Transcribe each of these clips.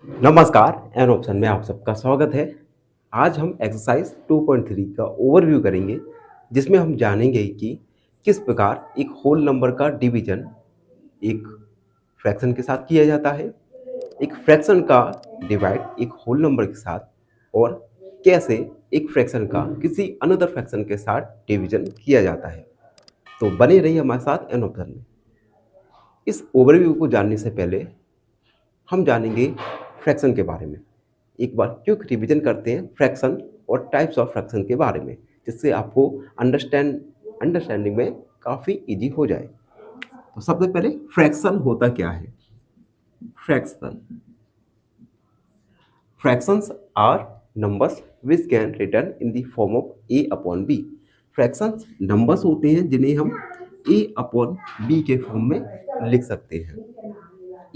नमस्कार, an option में आप सबका स्वागत है। आज हम एक्सरसाइज 2.3 का ओवरव्यू करेंगे, जिसमें हम जानेंगे कि किस प्रकार एक होल नंबर का डिवीजन एक फ्रैक्शन के साथ किया जाता है, एक फ्रैक्शन का डिवाइड एक होल नंबर के साथ, और कैसे एक फ्रैक्शन का किसी अनदर फ्रैक्शन के साथ डिवीजन किया जाता है। तो बने रहिए हमारे साथ एन ऑप्शन में। इस ओवरव्यू को जानने से पहले हम जानेंगे फ्रैक्शन के बारे में। एक बार क्विक रिवीजन करते हैं फ्रैक्शन और टाइप्स ऑफ फ्रैक्शन के बारे में, जिससे आपको अंडरस्टैंडिंग में काफ़ी इजी हो जाए। तो सबसे पहले फ्रैक्शन होता क्या है? Fractions are numbers which can return in the form of a upon b. Fractions numbers होते हैं जिन्हें हम ए अपॉन बी के फॉर्म में लिख सकते हैं।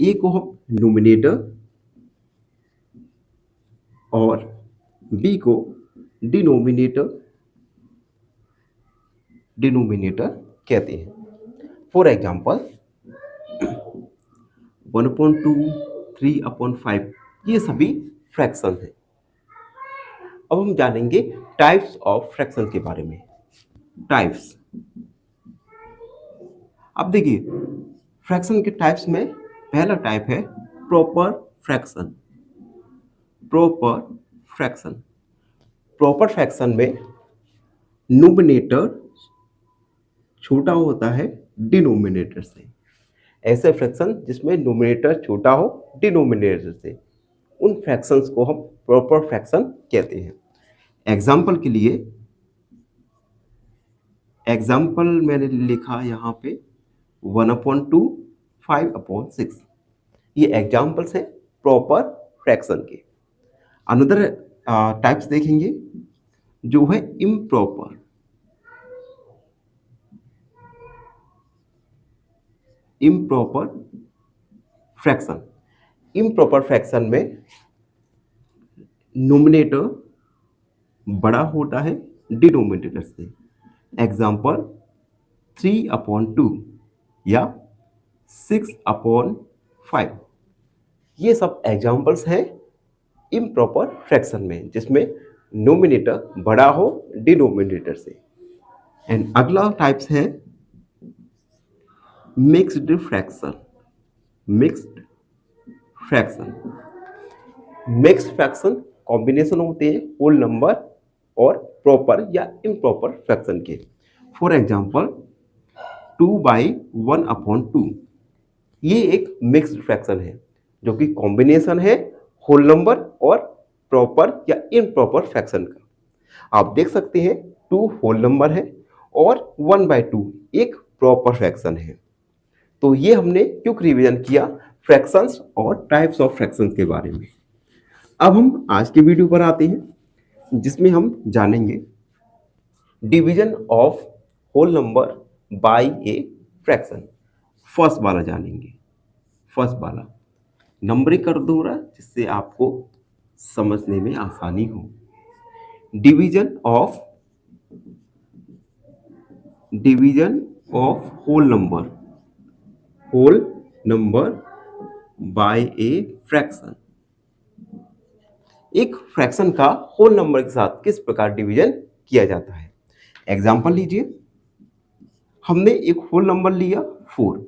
ए को हम न्यूमिनेटर और बी को डिनोमिनेटर कहते हैं। फॉर एग्जाम्पल 1/2, 3/5 ये सभी फ्रैक्शन हैं। अब हम जानेंगे टाइप्स ऑफ फ्रैक्शन के बारे में। टाइप्स, अब देखिए फ्रैक्शन के टाइप्स में पहला टाइप है प्रॉपर फ्रैक्शन। प्रॉपर फ्रैक्शन में न्यूमिनेटर छोटा होता है डिनोमिनेटर से। ऐसे फ्रैक्शन जिसमें न्यूमिनेटर छोटा हो डिनोमिनेटर से, उन फ्रैक्शंस को हम प्रॉपर फ्रैक्शन कहते हैं। एग्जाम्पल मैंने लिखा यहाँ पे 1/2, 5/6। ये एग्जाम्पल्स हैं प्रॉपर फ्रैक्शन के। अनदर टाइप्स देखेंगे जो है इम्प्रॉपर फ्रैक्शन। इम्प्रॉपर फ्रैक्शन में नोमिनेटर बड़ा होता है डिनोमिनेटर से। एग्जाम्पल 3/2 या 6/5। ये सब एग्जाम्पल्स हैं इम्प्रॉपर फ्रैक्शन में, जिसमें नोमिनेटर बड़ा हो डिनोमिनेटर से। एंड अगला टाइप्स है mixed fraction. Mixed fraction combination होते हैं होल नंबर और प्रॉपर या इम्प्रॉपर फ्रैक्शन के। फॉर एग्जाम्पल 2/1/2 ये एक मिक्स्ड फ्रैक्शन है, जो कि कॉम्बिनेशन है होल नंबर और प्रॉपर या इम्प्रॉपर फ्रैक्शन का। आप देख सकते हैं 2 होल नंबर है और 1/2 एक प्रॉपर फ्रैक्शन है। तो ये हमने क्विक रिवीजन किया फ्रैक्शंस और टाइप्स ऑफ फ्रैक्शंस के बारे में। अब हम आज के वीडियो पर आते हैं, जिसमें हम जानेंगे division of whole number by a fraction. First वाला नंबरिंग कर दूंगा जिससे आपको समझने में आसानी हो। Division of whole number by a fraction. एक फ्रैक्शन का होल नंबर के साथ किस प्रकार डिवीजन किया जाता है। एग्जांपल लीजिए, हमने एक होल नंबर लिया 4,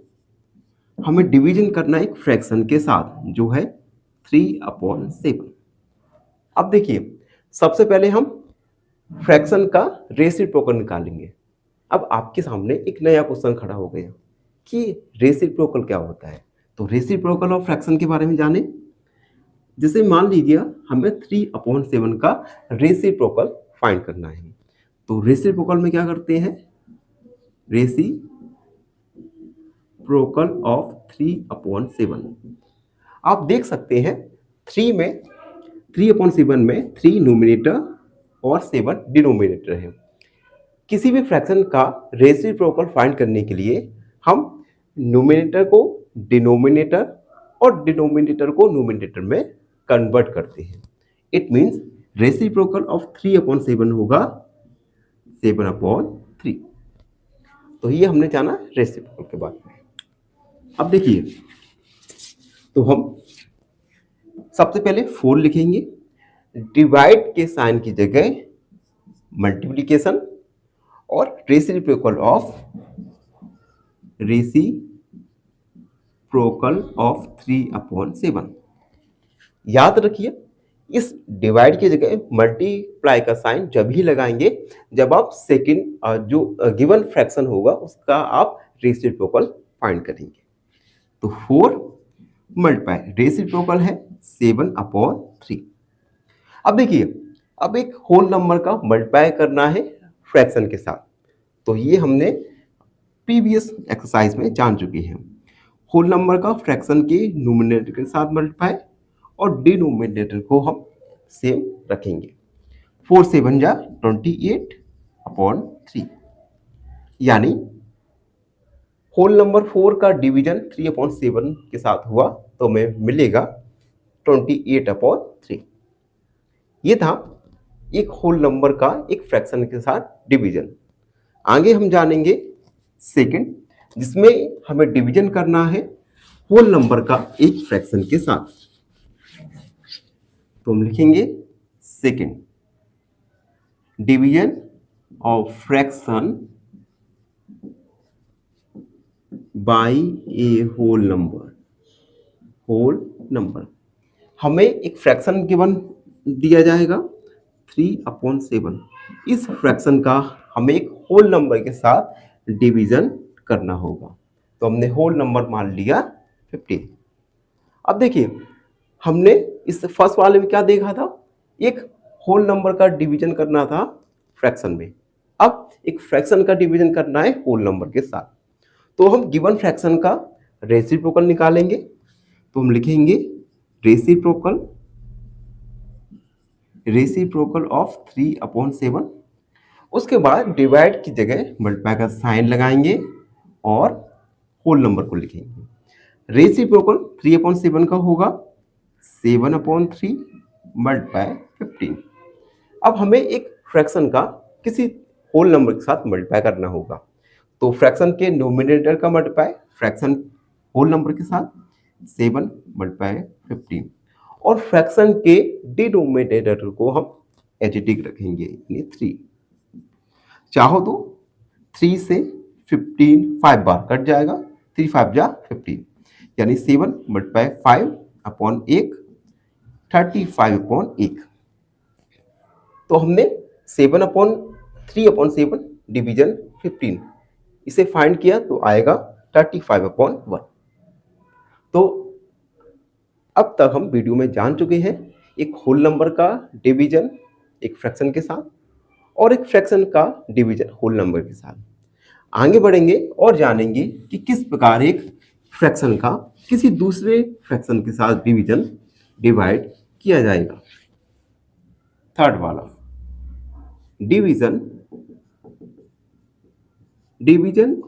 हमें डिवीजन करना है एक फ्रैक्शन के साथ जो है 3/7। अब देखिए सबसे पहले हम फ्रैक्शन का रेसिप्रोकल निकालेंगे। अब आपके सामने एक नया क्वेश्चन खड़ा हो गया कि रेसिप्रोकल क्या होता है। तो रेसिप्रोकल ऑफ फ्रैक्शन के बारे में जाने, जैसे मान लीजिए हमें 3/7 का रेसिप्रोकल फाइंड करना है। तो रेसिप्रोकल में क्या करते हैं, रेसिप्रोकल ऑफ 3/7। आप देख सकते हैं 3/7 में 3 न्यूमिनेटर और 7 डिनोमिनेटर है। किसी भी फ्रैक्शन का रेसिप्रोकल फाइंड करने के लिए हम न्यूमिनेटर को डिनोमिनेटर और डिनोमिनेटर को न्यूमिनेटर में कन्वर्ट करते हैं। इट मीन्स रेसिप्रोकल ऑफ 3/7 होगा 7/3। तो ये हमने जाना रेसिप्रोकल के बारे में। अब देखिए, तो हम सबसे पहले 4 लिखेंगे, डिवाइड के साइन की जगह मल्टीप्लिकेशन और रेसिप्रोकल ऑफ 3/7। याद रखिए, इस डिवाइड की जगह मल्टीप्लाई का साइन जब ही लगाएंगे जब आप सेकंड जो गिवन फ्रैक्शन होगा उसका आप रेसिप्रोकल फाइंड करेंगे। तो 4 मल्टीप्लाई रेसिप्रोकल है 7/3। अब देखिए, अब एक होल नंबर का मल्टीप्लाई करना है फ्रैक्शन के साथ, तो ये हमने प्रीवियस एक्सरसाइज में जान चुके हैं। होल नंबर का फ्रैक्शन के न्यूमरेटर के साथ मल्टीप्लाई और डिनोमिनेटर को हम सेम रखेंगे। 4 7 जा 28/3, यानी होल नंबर 4 का डिवीजन 3/7 के साथ हुआ तो हमें मिलेगा 28/3। ये था एक होल नंबर का एक फ्रैक्शन के साथ डिवीजन। आगे हम जानेंगे सेकंड, जिसमें हमें डिवीजन करना है होल नंबर का एक फ्रैक्शन के साथ। तो हम लिखेंगे second, division of fraction by a whole number. हमें एक फ्रैक्शन गिवन दिया जाएगा 3/7। इस फ्रैक्शन का हमें एक होल नंबर के साथ डिवीजन करना होगा, तो हमने होल नंबर मान लिया 15। अब देखिए, हमने इस फर्स्ट वाले में क्या देखा था, एक होल नंबर का डिवीजन करना था फ्रैक्शन में। अब एक फ्रैक्शन का डिवीजन करना है होल नंबर के साथ, तो हम गिवन फ्रैक्शन का रेसिप्रोकल निकालेंगे। तो हम लिखेंगे रेसिप्रोकल ऑफ 3/7। उसके बाद डिवाइड की जगह मल्टीप्लाई का साइन लगाएंगे और होल नंबर को लिखेंगे। रेसिप्रोकल 3/7 का होगा 7/3 मल्टीप्लाई 15। अब हमें एक फ्रैक्शन का किसी होल नंबर के साथ मल्टीप्लाई करना होगा, तो फ्रैक्शन के नोमिनेटर का मल्टीप्लाई फ्रैक्शन होल नंबर के साथ 7 मल्टीप्लाई 15, और फ्रैक्शन के डिनोमिनेटर को हम एचटीक रखेंगे, यानी 3। चाहो तो 3 से 15 5 बार कट जाएगा, 3 5 जा 15, यानी 7 मल्टीप्लाई 5/1 35/1। तो हमने 7/3/7 डिवीजन 15 इसे फाइंड किया तो आएगा 35/1। तो अब तक हम वीडियो में जान चुके हैं एक होल नंबर का डिवीजन एक फ्रैक्शन के साथ और एक फ्रैक्शन का डिवीजन होल नंबर के साथ। आगे बढ़ेंगे और जानेंगे कि किस प्रकार एक फ्रैक्शन का किसी दूसरे फ्रैक्शन के साथ डिवाइड किया जाएगा। थर्ड वाला, division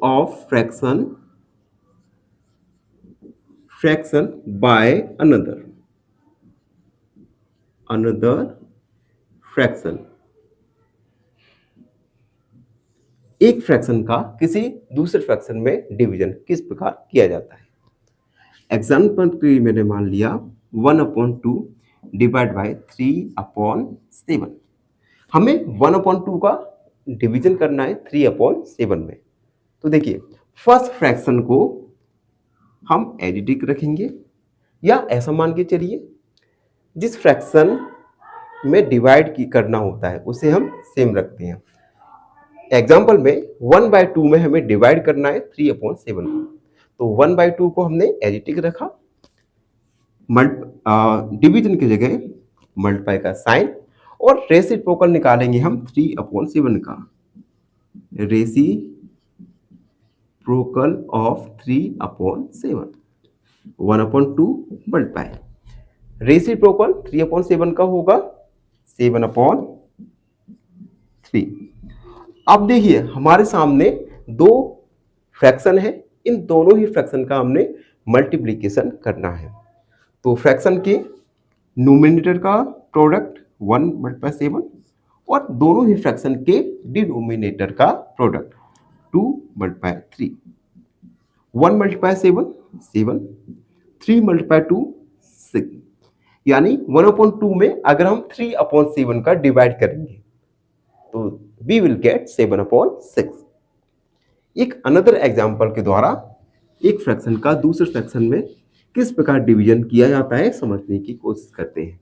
of fraction by another fraction. एक फ्रैक्शन का किसी दूसरे फ्रैक्शन में डिवीजन किस प्रकार किया जाता है। एग्जाम्पल के लिए मैंने मान लिया 1/2 डिवाइड बाय 3/7। हमें 1/2 का डिवीजन करना है 3/7 में। तो देखिए, फर्स्ट फ्रैक्शन को हम एडिटिक रखेंगे, या ऐसा मान के चलिए जिस फ्रैक्शन में डिवाइड करना होता है उसे हम सेम रखते हैं। एग्जाम्पल में 1/2 में हमें डिवाइड करना है 3/7, तो 1/2 को हमने एडिटिक रखा, डिवीजन की जगह मल्टीप्लाई का साइन, और रेसिप्रोकल निकालेंगे हम 3/7 का, रेसिप्रोकल ऑफ 3/7 1/2 मल्टीप्लाई। रेसिप्रोकल 3/7 का होगा 7/3। अब देखिए, हमारे सामने दो फ्रैक्शन है, इन दोनों ही फ्रैक्शन का हमने मल्टीप्लिकेशन करना है। तो फ्रैक्शन के न्यूमरेटर का प्रोडक्ट 1 × 7 और दोनों ही फ्रैक्शन के डिनोमिनेटर का प्रोडक्ट 2 × 3। 1 × 7 7, 3 × 2 6, यानी 1/2 में अगर हम 3/7 का डिवाइड करेंगे तो वी विल गेट 7/6। एक अनदर एग्जाम्पल के द्वारा एक फ्रैक्शन का दूसरे फ्रैक्शन में किस प्रकार डिवीजन किया जाता है समझने की कोशिश करते हैं।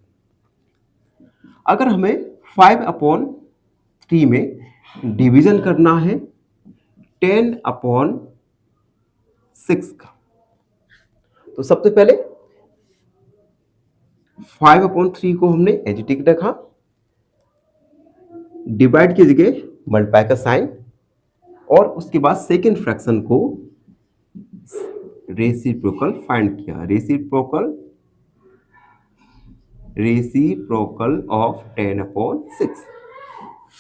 अगर हमें 5/3 में डिवीजन करना है 10/6 का, तो सबसे पहले 5/3 को हमने एडिटिव रखा, डिवाइड की जगह मल्टीप्लाई का साइन, और उसके बाद सेकेंड फ्रैक्शन को रेसिप्रोकल फाइंड किया। रेसिप्रोकल ऑफ 10/6,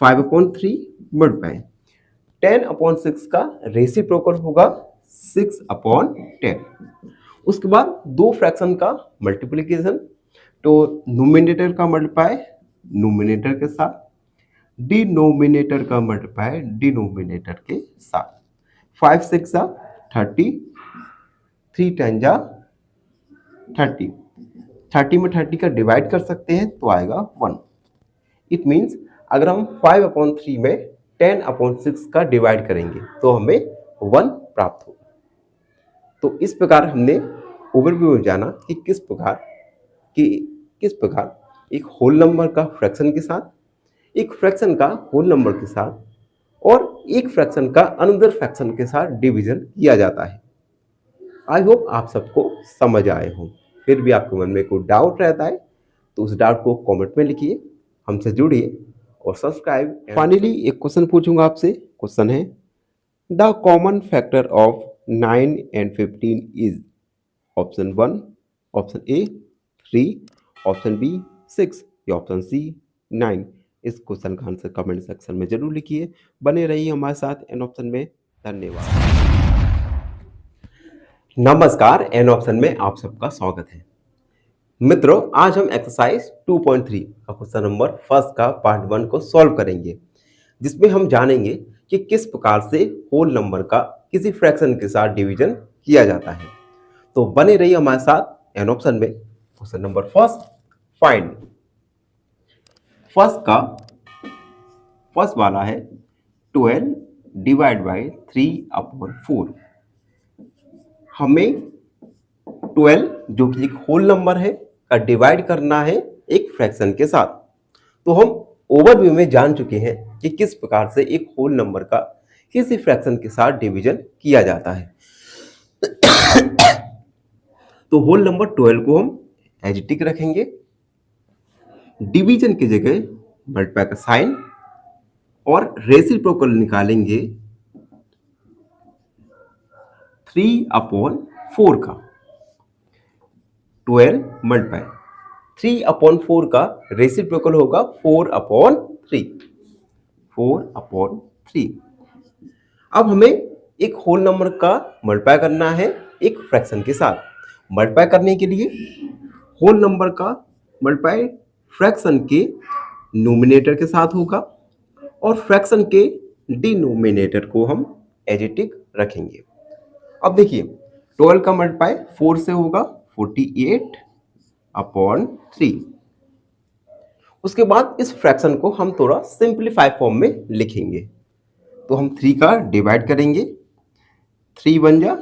5/3 मल्टीप्लाई 10/6 का रेसिप्रोकल होगा 6/10। उसके बाद दो फ्रैक्शन का मल्टीप्लिकेशन, तो नोमिनेटर का मल्टीप्लाई नोमिनेटर के साथ, डिनोमिनेटर का मल्टीप्लाई डिनोमिनेटर के साथ। 5 6 30, 3 10 30, 30 में 30 का डिवाइड कर सकते हैं तो आएगा 1। इट मीन्स अगर हम 5/3 में 10/6 का डिवाइड करेंगे तो हमें 1 प्राप्त होगा। तो इस प्रकार हमने ओवरव्यू में जाना कि किस प्रकार एक होल नंबर का फ्रैक्शन के साथ, एक फ्रैक्शन का होल नंबर के साथ, और एक फ्रैक्शन का अनदर फ्रैक्शन के साथ डिवीजन किया जाता है। आई होप आप सबको समझ आए हो। फिर भी आपके मन में कोई डाउट रहता है तो उस डाउट को कमेंट में लिखिए, हमसे जुड़िए और सब्सक्राइब। फाइनली एक क्वेश्चन पूछूंगा आपसे। क्वेश्चन है, the common factor of 9 and 15 is option 1, option A 3, option B 6 या ऑप्शन सी 9। इस क्वेश्चन का आंसर कमेंट सेक्शन में जरूर लिखिए। बने रहिए हमारे साथ एन ऑप्शन में। धन्यवाद। नमस्कार, एन ऑप्शन में आप सबका स्वागत है। मित्रों, आज हम एक्सरसाइज 2.3 का क्वेश्चन नंबर फर्स्ट का पार्ट 1 को सॉल्व करेंगे, जिसमें हम जानेंगे कि किस प्रकार से होल नंबर का किसी फ्रैक्शन के साथ डिवीजन किया जाता है। तो बने रहिए हमारे साथ एन ऑप्शन में। Question number first, find. First वाला है 12 डिवाइड बाई 3/4। हमें 12 जो कि एक होल नंबर है का डिवाइड करना है एक फ्रैक्शन के साथ। तो हम ओवरव्यू में जान चुके हैं कि किस प्रकार से एक होल नंबर का किसी फ्रैक्शन के साथ डिवीजन किया जाता है। तो होल नंबर 12 को हम एडिटिव रखेंगे, डिवीजन की जगह मल्टीप्लाई का साइन, और रेसिप्रोकल निकालेंगे 3/4 का। 12 मल्टीप्लाई 3/4 का रेसिप्रोकल होगा 4/3। 4/3। अब हमें एक होल नंबर का मल्टीप्लाई करना है एक फ्रैक्शन के साथ। मल्टीप्लाई करने के लिए होल नंबर का मल्टीप्लाई फ्रैक्शन के नोमिनेटर के साथ होगा, और फ्रैक्शन के डिनोमिनेटर को हम एडिटिव रखेंगे। अब देखिए, 12 का मल्टीप्लाई 4 से होगा 48/3। उसके बाद इस फ्रैक्शन को हम थोड़ा सिंप्लीफाई फॉर्म में लिखेंगे। तो हम 3 का डिवाइड करेंगे, 3 बन जा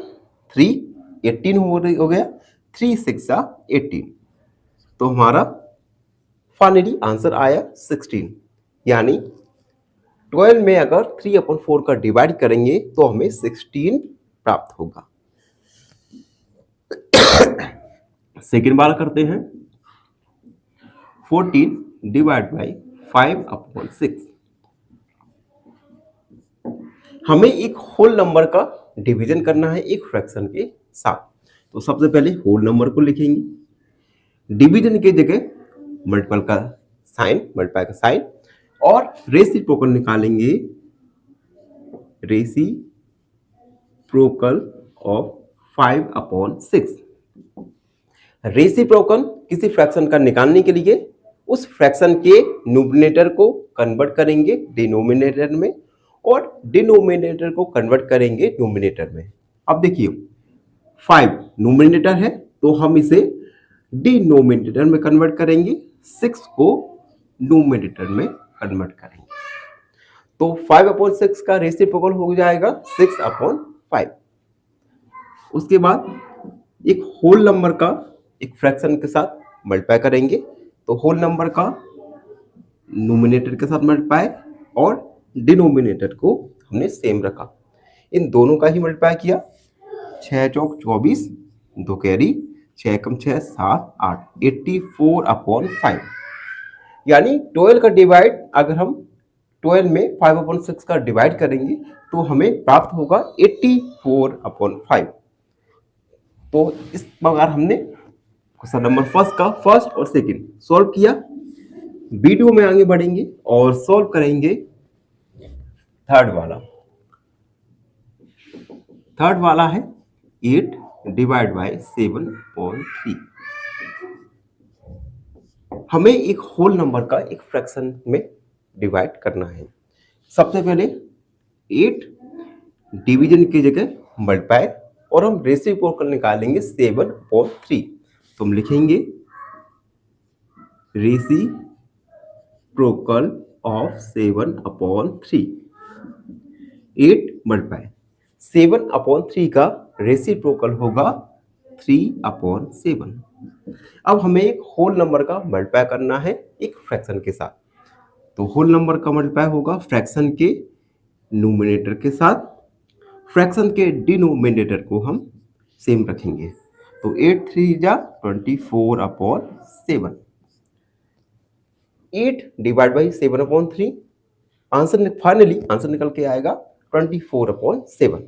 3, 18 हो गया, 3 6 18। तो हमारा फाइनली आंसर आया 16। यानी 12 में अगर 3/4 का डिवाइड करेंगे तो हमें 16 प्राप्त होगा। सेकेंड वाला करते हैं, 14 डिवाइड बाई 5/6। हमें एक होल नंबर का डिवीजन करना है एक फ्रैक्शन के साथ। तो सबसे पहले होल नंबर को लिखेंगे, डिवीजन की जगह मल्टीप्लाई का साइन, और रेसिप्रोकल निकालेंगे, रेसिप्रोकल ऑफ 5/6। रेसिप्रोकल किसी फ्रैक्शन का निकालने के लिए उस फ्रैक्शन के न्यूमरेटर को कन्वर्ट करेंगे डिनोमिनेटर में, और डिनोमिनेटर को कन्वर्ट करेंगे न्यूमरेटर में। अब देखिए, 5 न्यूमरेटर है तो हम इसे डिनोमिनेटर में कन्वर्ट करेंगे, 6 को नोमिनेटर में कन्वर्ट करेंगे। तो 5/6 का रेसिप्रोकल हो जाएगा 6/5। उसके बाद एक होल नंबर का एक फ्रैक्शन के साथ मल्टीप्लाई करेंगे, तो होल नंबर का नोमिनेटर के साथ मल्टीप्लाई और डिनोमिनेटर को हमने सेम रखा, इन दोनों का ही मल्टीप्लाई किया। 6 चौक 24, 2 कैरी, 6 एकम 6 7 8, 84/5। यानी 12 का डिवाइड अगर हम 12 में 5/6 का डिवाइड करेंगे तो हमें प्राप्त होगा 84/5। तो इस प्रकार हमने क्वेश्चन नंबर फर्स्ट का फर्स्ट और सेकंड सॉल्व किया। वीडियो में आगे बढ़ेंगे और सॉल्व करेंगे थर्ड वाला। थर्ड वाला है 8 डिवाइड बाय 7/3। हमें एक होल नंबर का एक फ्रैक्शन में डिवाइड करना है। सबसे पहले 8 डिवीजन की जगह मल्टीप्लाई और हम रेसिप्रोकल निकालेंगे 7/3। तो हम लिखेंगे रेसिप्रोकल ऑफ 7/3। 8 मल्टीप्लाई 7/3 का रेसिप्रोकल होगा 3/7। अब हमें एक होल नंबर का मल्टीप्लाई करना है एक फ्रैक्शन के साथ। तो होल नंबर का मल्टीप्लाई होगा फ्रैक्शन के नोमिनेटर के साथ, फ्रैक्शन के डिनोमिनेटर को हम सेम रखेंगे। तो 8 3 जा 24/7। 8 divide by 7/3, answer finally answer निकल के आएगा 24/7।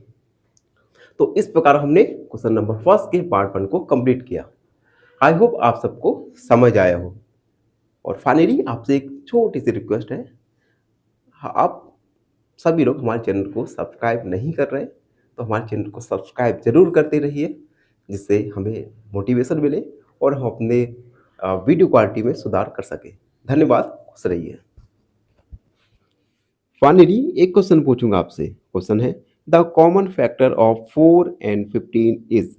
तो इस प्रकार हमने क्वेश्चन नंबर फर्स्ट के पार्ट 1 को कंप्लीट किया। आई होप आप सबको समझ आया हो। और फाइनली आपसे एक छोटी सी रिक्वेस्ट है, आप सभी लोग हमारे चैनल को सब्सक्राइब नहीं कर रहे तो हमारे चैनल को सब्सक्राइब जरूर करते रहिए, जिससे हमें मोटिवेशन मिले और हम अपने वीडियो क्वालिटी में सुधार कर सकें। धन्यवाद, खुश रहिए। फाइनली एक क्वेश्चन पूछूंगा आपसे। क्वेश्चन है the common factor of 4 and 15 is.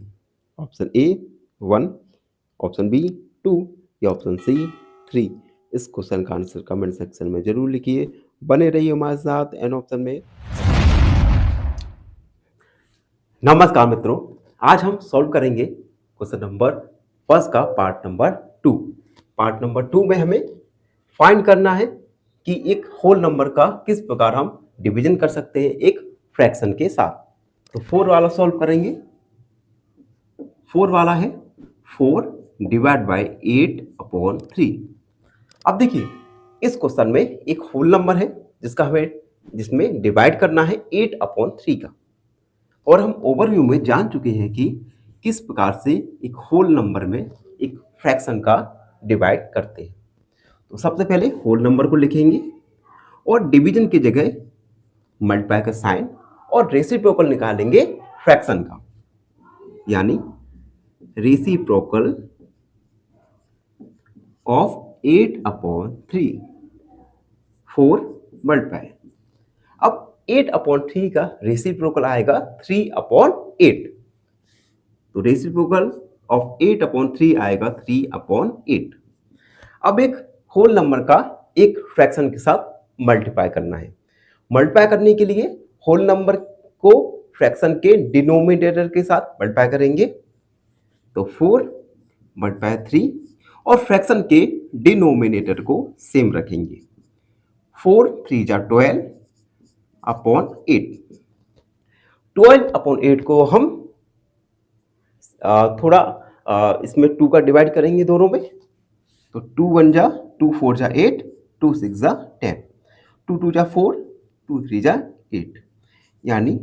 Option A 1, option B 2 या ऑप्शन सी 3। इस क्वेश्चन का आंसर कमेंट सेक्शन में जरूर लिखिए। बने रहिए हमारे साथ एन ऑप्शन में। नमस्कार मित्रों, आज हम सॉल्व करेंगे क्वेश्चन नंबर फर्स्ट का पार्ट नंबर 2। पार्ट नंबर 2 में हमें फाइंड करना है कि एक होल नंबर का किस प्रकार हम डिवीजन कर सकते हैं एक फ्रैक्शन के साथ। तो 4 वाला सॉल्व करेंगे। 4 वाला है 4 डिवाइड बाय 8/3। अब देखिए इस क्वेश्चन में एक होल नंबर है जिसमें डिवाइड करना है 8/3 का, और हम ओवरव्यू में जान चुके हैं कि किस प्रकार से एक होल नंबर में एक फ्रैक्शन का डिवाइड करते हैं। तो सबसे पहले होल नंबर को लिखेंगे और डिवीजन की जगह मल्टीप्लाई का साइन और रेसिप्रोकल निकालेंगे फ्रैक्शन का, यानी रेसिप्रोकल ऑफ 8/3। 4 मल्टीप्लाई। अब 8/3 का रेसिप्रोकल आएगा 3/8। तो रेसिप्रोकल ऑफ 8/3 आएगा 3/8। अब एक होल नंबर का एक फ्रैक्शन के साथ मल्टीप्लाई करना है। मल्टीप्लाई करने के लिए होल नंबर को फ्रैक्शन के डिनोमिनेटर के साथ मल्टीप्लाई करेंगे। तो 4 मल्टीप्लाई 3 और फ्रैक्शन के डिनोमिनेटर को सेम रखेंगे। 4 3 जा 12/8। 12/8 को हम थोड़ा इसमें 2 का डिवाइड करेंगे दोनों में। तो 2 1 जा 2 4 जा 8, 2 6 जा 10, 2 2 जा 4, 2 3 जा 8, यानी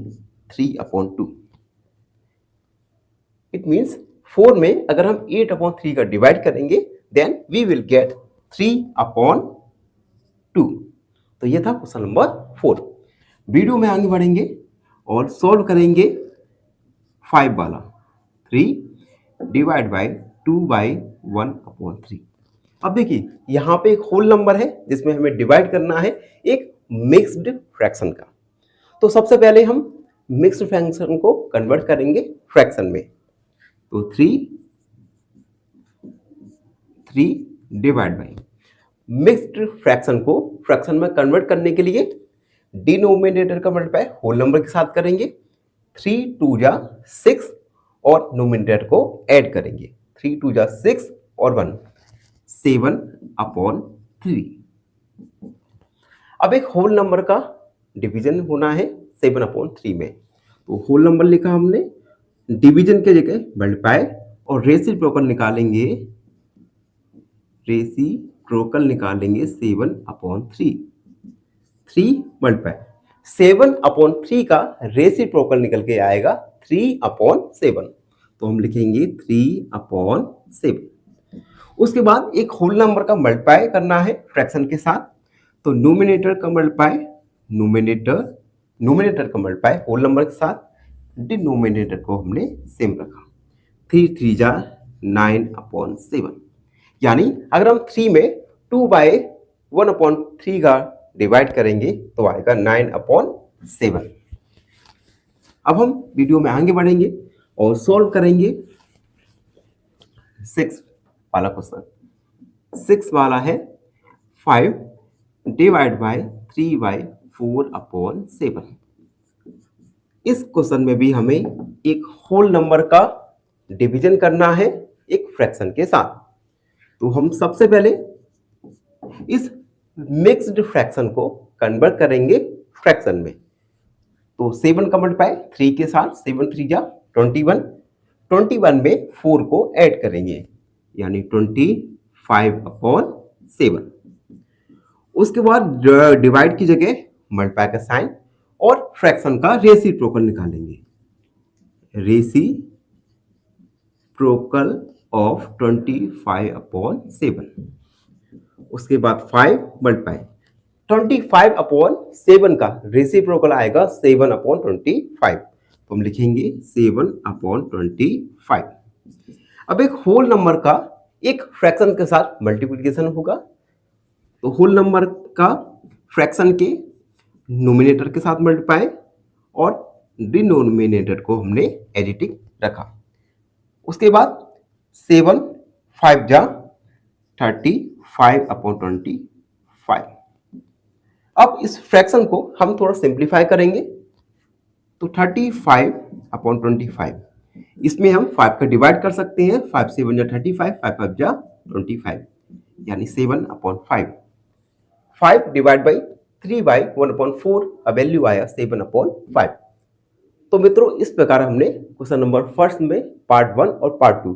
3/2। इट मीन्स 4 में अगर हम 8/3 का डिवाइड करेंगे देन वी विल गेट 3/2। तो ये था क्वेश्चन नंबर 4। वीडियो में आगे बढ़ेंगे और सॉल्व करेंगे 5 वाला। 3 डिवाइड बाय 2/1/3। अब देखिए यहाँ पे एक होल नंबर है जिसमें हमें डिवाइड करना है एक मिक्स्ड फ्रैक्शन का। तो सबसे पहले हम मिक्स्ड फ्रैक्शन को कन्वर्ट करेंगे फ्रैक्शन में। तो 3 3 डिवाइड बाई मिक्स्ड फ्रैक्शन को फ्रैक्शन में कन्वर्ट करने के लिए डिनोमिनेटर का मल्टीप्लाई होल नंबर के साथ करेंगे। 3 2 जा 6 और नोमिनेटर को ऐड करेंगे। 3 2 जा 6 और 1 7/3। अब एक होल नंबर का डिवीजन होना है 7/3 में, तो होल नंबर लिखा हमने, डिवीजन के जगह मल्टीप्लाई और रेसिप्रोकल निकालेंगे 7/3। 3 मल्टीप्लाई 7/3 का रेसिप्रोकल निकल के आएगा 3/7, तो हम लिखेंगे 3/7। उसके बाद एक होल नंबर का मल्टीप्लाई करना है फ्रैक्शन के साथ, तो नोमिनेटर का मल्टीप्लाई नोमिनेटर का मल्टीप्लाई होल नंबर के साथ, डिनोमिनेटर को हमने सेम रखा। 3 3 जा 9/7, यानी अगर हम 3 में 2/1/3 का डिवाइड करेंगे तो आएगा 9/7। अब हम वीडियो में आगे बढ़ेंगे और सॉल्व करेंगे 6 वाला क्वेश्चन। 6 वाला है 5 डिवाइड बाय 3/4/7। इस क्वेश्चन में भी हमें एक होल नंबर का डिवीजन करना है एक फ्रैक्शन के साथ। तो हम सबसे पहले इस मिक्स्ड फ्रैक्शन को कन्वर्ट करेंगे फ्रैक्शन में। तो 7 का मल्टीप्लाई 3 के साथ, 7 3 जा 21, 21 में 4 को ऐड करेंगे, यानी 25/7। उसके बाद डिवाइड की जगह मल्टीप्लाई का साइन और फ्रैक्शन का रेसिप्रोकल निकालेंगे। Reciprocal of 25/7। उसके बाद 5 मल्टीप्लाई 25/7 का रेसिप्रोकल आएगा 7/25, तो हम लिखेंगे 7/25। अब एक होल नंबर का एक फ्रैक्शन के साथ मल्टीप्लिकेशन होगा, तो होल नंबर का फ्रैक्शन के नोमिनेटर के साथ मल्टीप्लाई और डिनोमिनेटर को हमने एडिटिव रखा। उसके बाद 7 5 जा 35/25। अब इस फ्रैक्शन को हम थोड़ा सिंप्लीफाई करेंगे, तो 35/25, इसमें हम 5 का डिवाइड कर सकते हैं। 5 7 जा 35, 5 5 जा 25, यानी 7/5। 5 डिवाइड बाई 3/1/4 का वैल्यू आया 7/5। तो मित्रों, इस प्रकार हमने क्वेश्चन नंबर फर्स्ट में पार्ट 1 और पार्ट 2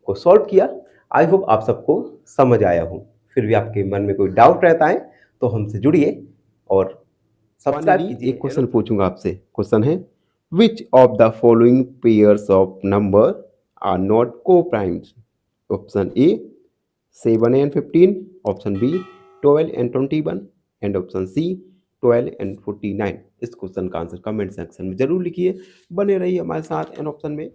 को सॉल्व किया। आई होप आप सबको समझ आया हो। फिर भी आपके मन में कोई डाउट रहता है तो हमसे जुड़िए और सब्सक्राइब कीजिए। एक क्वेश्चन पूछूंगा आपसे। क्वेश्चन है, which of the following pairs of number are not co primes? Option A 7 and 15, option B 12 and 21 and option C 12 and 49। इस क्वेश्चन का आंसर कमेंट सेक्शन में जरूर लिखिए। बने रहिए हमारे साथ एन ऑप्शन में।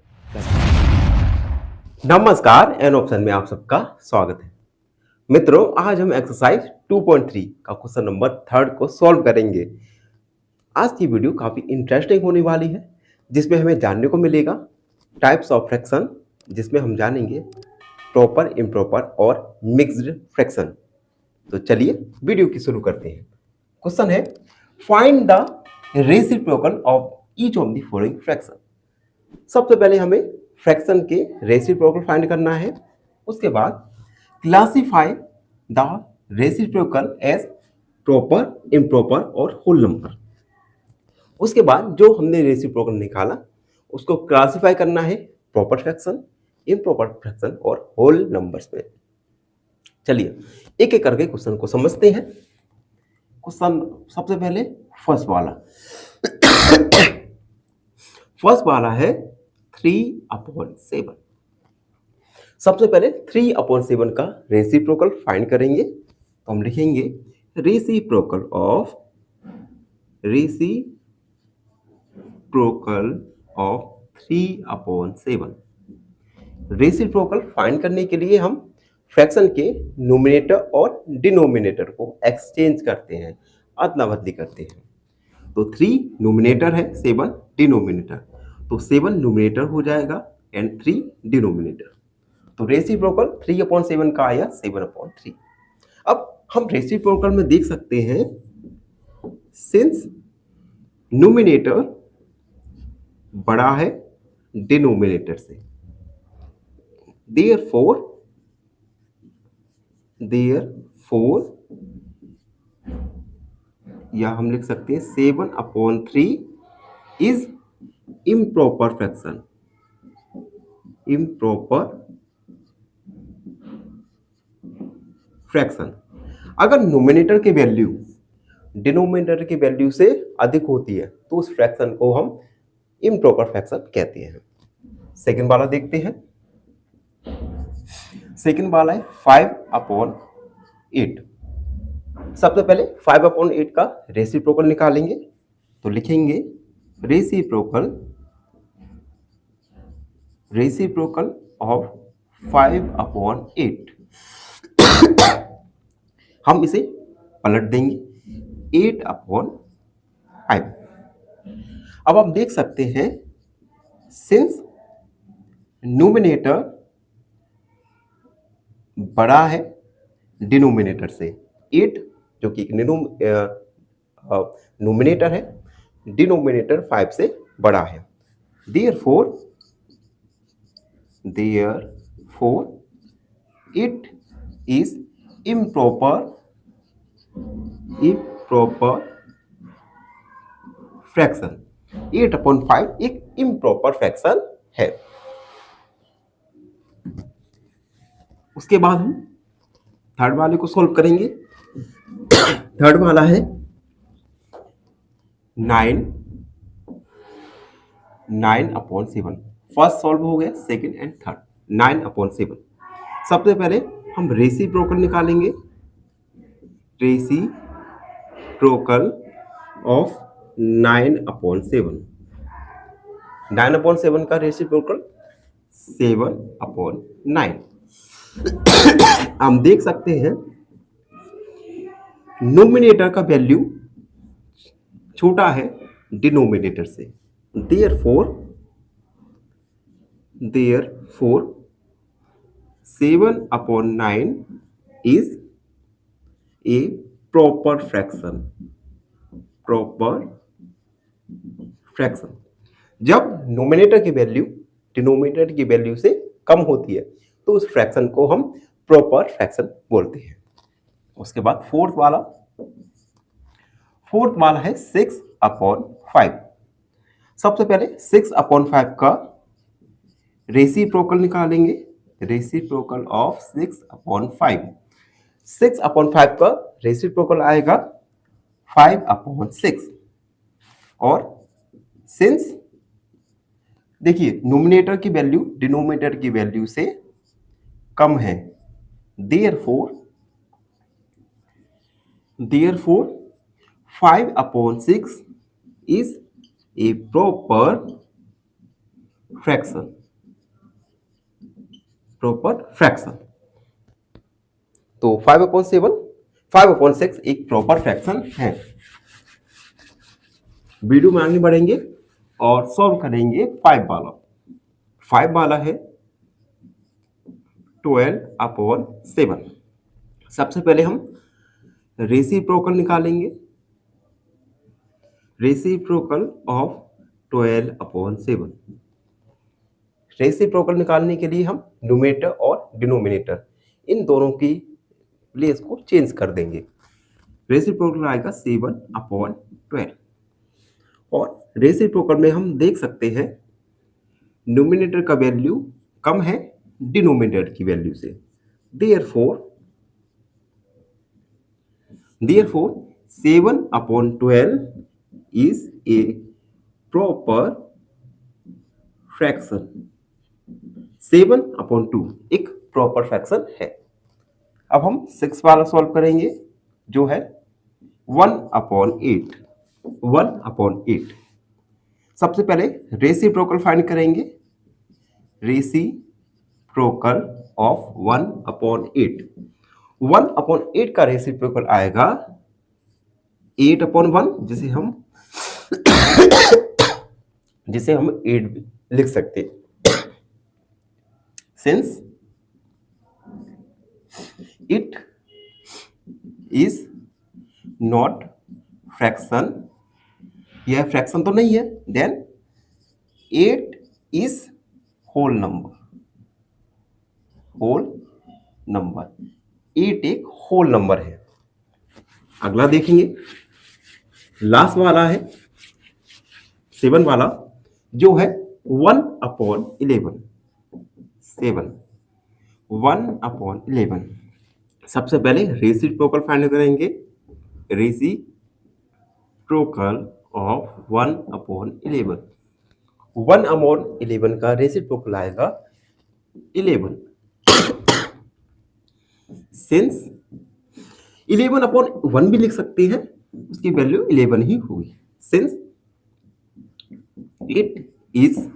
नमस्कार, एन ऑप्शन में आप सबका स्वागत है। मित्रों, आज हम एक्सरसाइज 2.3 का क्वेश्चन नंबर 3 को सॉल्व करेंगे। आज की वीडियो काफ़ी इंटरेस्टिंग होने वाली है, जिसमें हमें जानने को मिलेगा टाइप्स ऑफ फ्रैक्शन, जिसमें हम जानेंगे प्रॉपर, इम्प्रॉपर और मिक्स्ड फ्रैक्शन। तो चलिए वीडियो की शुरू करते हैं। क्वेश्चन है, find the reciprocal of each of the following fraction. सबसे पहले हमें फ्रैक्शन के रेसिप्रोकल फाइंड करना है। उसके बाद classify the reciprocal as proper, improper और होल नंबर। उसके बाद जो हमने रेसिप्रोकल निकाला उसको क्लासिफाई करना है प्रॉपर फ्रैक्शन, इम्प्रॉपर फ्रैक्शन और होल नंबर्स में। चलिए एक एक करके क्वेश्चन को समझते हैं। क्वेश्चन सबसे पहले फर्स्ट वाला है 3/7। सबसे पहले 3/7 का रेसिप्रोकल फाइंड करेंगे, तो हम लिखेंगे रेसिप्रोकल ऑफ 3/7। रेसिप्रोकल फाइंड करने के लिए हम फ्रैक्शन के नोमिनेटर और डिनोमिनेटर को एक्सचेंज करते हैं, अदला बदली करते हैं। तो 3 नोमिनेटर है, 7 डिनोमिनेटर, तो 7 नोमिनेटर हो जाएगा एंड 3 डिनोमिनेटर। तो रेसिप्रोकल 3/7 का आया 7/3। अब हम रेसिप्रोकल में देख सकते हैं सिंस न्यूमिनेटर बड़ा है डिनोमिनेटर से, देयरफॉर या हम लिख सकते हैं 7/3 is improper fraction. Improper fraction अगर नोमिनेटर की वैल्यू डिनोमिनेटर की वैल्यू से अधिक होती है तो उस फ्रैक्शन को हम इम्प्रॉपर फ्रैक्शन कहते हैं। सेकंड वाला देखते हैं। सेकंड वाला है 5/8। सबसे पहले 5/8 का रेसिप्रोकल निकालेंगे, तो लिखेंगे रेसिप्रोकल ऑफ 5/8। हम इसे पलट देंगे 8/5। अब आप देख सकते हैं सिंस न्यूमिनेटर बड़ा है डिनोमिनेटर से, 8 जो कि न्यूमिनेटर है, डिनोमिनेटर 5 से बड़ा है, therefore it is improper fraction. 8/5 एक इम्प्रॉपर फ्रैक्शन है। उसके बाद हम थर्ड वाले को सॉल्व करेंगे। थर्ड वाला है 9/7। फर्स्ट सॉल्व हो गया, सेकंड एंड थर्ड 9/7। सबसे पहले हम रेसिप्रोकल निकालेंगे। Reciprocal of 9/7। 9/7 का रेसिप्रोकल 7/9। हम देख सकते हैं नोमिनेटर का वैल्यू छोटा है डिनोमिनेटर से, therefore 7/9 is a proper fraction. जब नोमिनेटर की वैल्यू डिनोमिनेटर की वैल्यू से कम होती है तो उस फ्रैक्शन को हम प्रॉपर फ्रैक्शन बोलते हैं। उसके बाद फोर्थ वाला है 6/5। सबसे पहले 6/5 का रेसिप्रोकल निकालेंगे। Reciprocal of 6/5। 6/5 का रेसिप्रोकल आएगा 5/6। और सिंस देखिए नोमिनेटर की वैल्यू डिनोमिनेटर की वैल्यू से कम है, therefore 5/6 is a proper fraction. तो 5/6 एक प्रॉपर फ्रैक्शन है। वीडियो में आगे बढ़ेंगे और सॉल्व करेंगे 5 वाला। 5 वाला है 12/7। सबसे पहले हम रेसिप्रोकल निकालेंगे। Reciprocal of 12/7। रेसिप्रोकल निकालने के लिए हम न्यूमिनेटर और डिनोमिनेटर इन दोनों की प्लेस को चेंज कर देंगे। रेसिप्रोकल आएगा 7/12। और रेसिप्रोकल में हम देख सकते हैं न्यूमिनेटर का वैल्यू कम है डिनोमिनेटर की वैल्यू से, therefore 7/12 is a proper fraction. 7/2 एक प्रॉपर फ्रैक्शन है। अब हम 6 वाला सॉल्व करेंगे जो है 1/8। 1/8। सबसे पहले रेसिप्रोकल फाइंड करेंगे। Reciprocal of 1/8। 1/8 का रेसिप्रोकल आएगा 8/1, जिसे हम 8 भी लिख सकते हैं। Since it is not fraction, यह फ्रैक्शन तो नहीं है, then 8 is whole number, whole number, 8 एक होल नंबर है। अगला देखेंगे, लास्ट वाला है 7 वाला, जो है 1/11, 7 1/11। सबसे पहले रेसिप्रोकल फाइंड करेंगे, रेसिप्रोकल ऑफ 1/11, 1/11 का रेसिप्रोकल आएगा 11। सिंस 11/1 भी लिख सकते हैं, उसकी वैल्यू 11 ही होगी। Since it is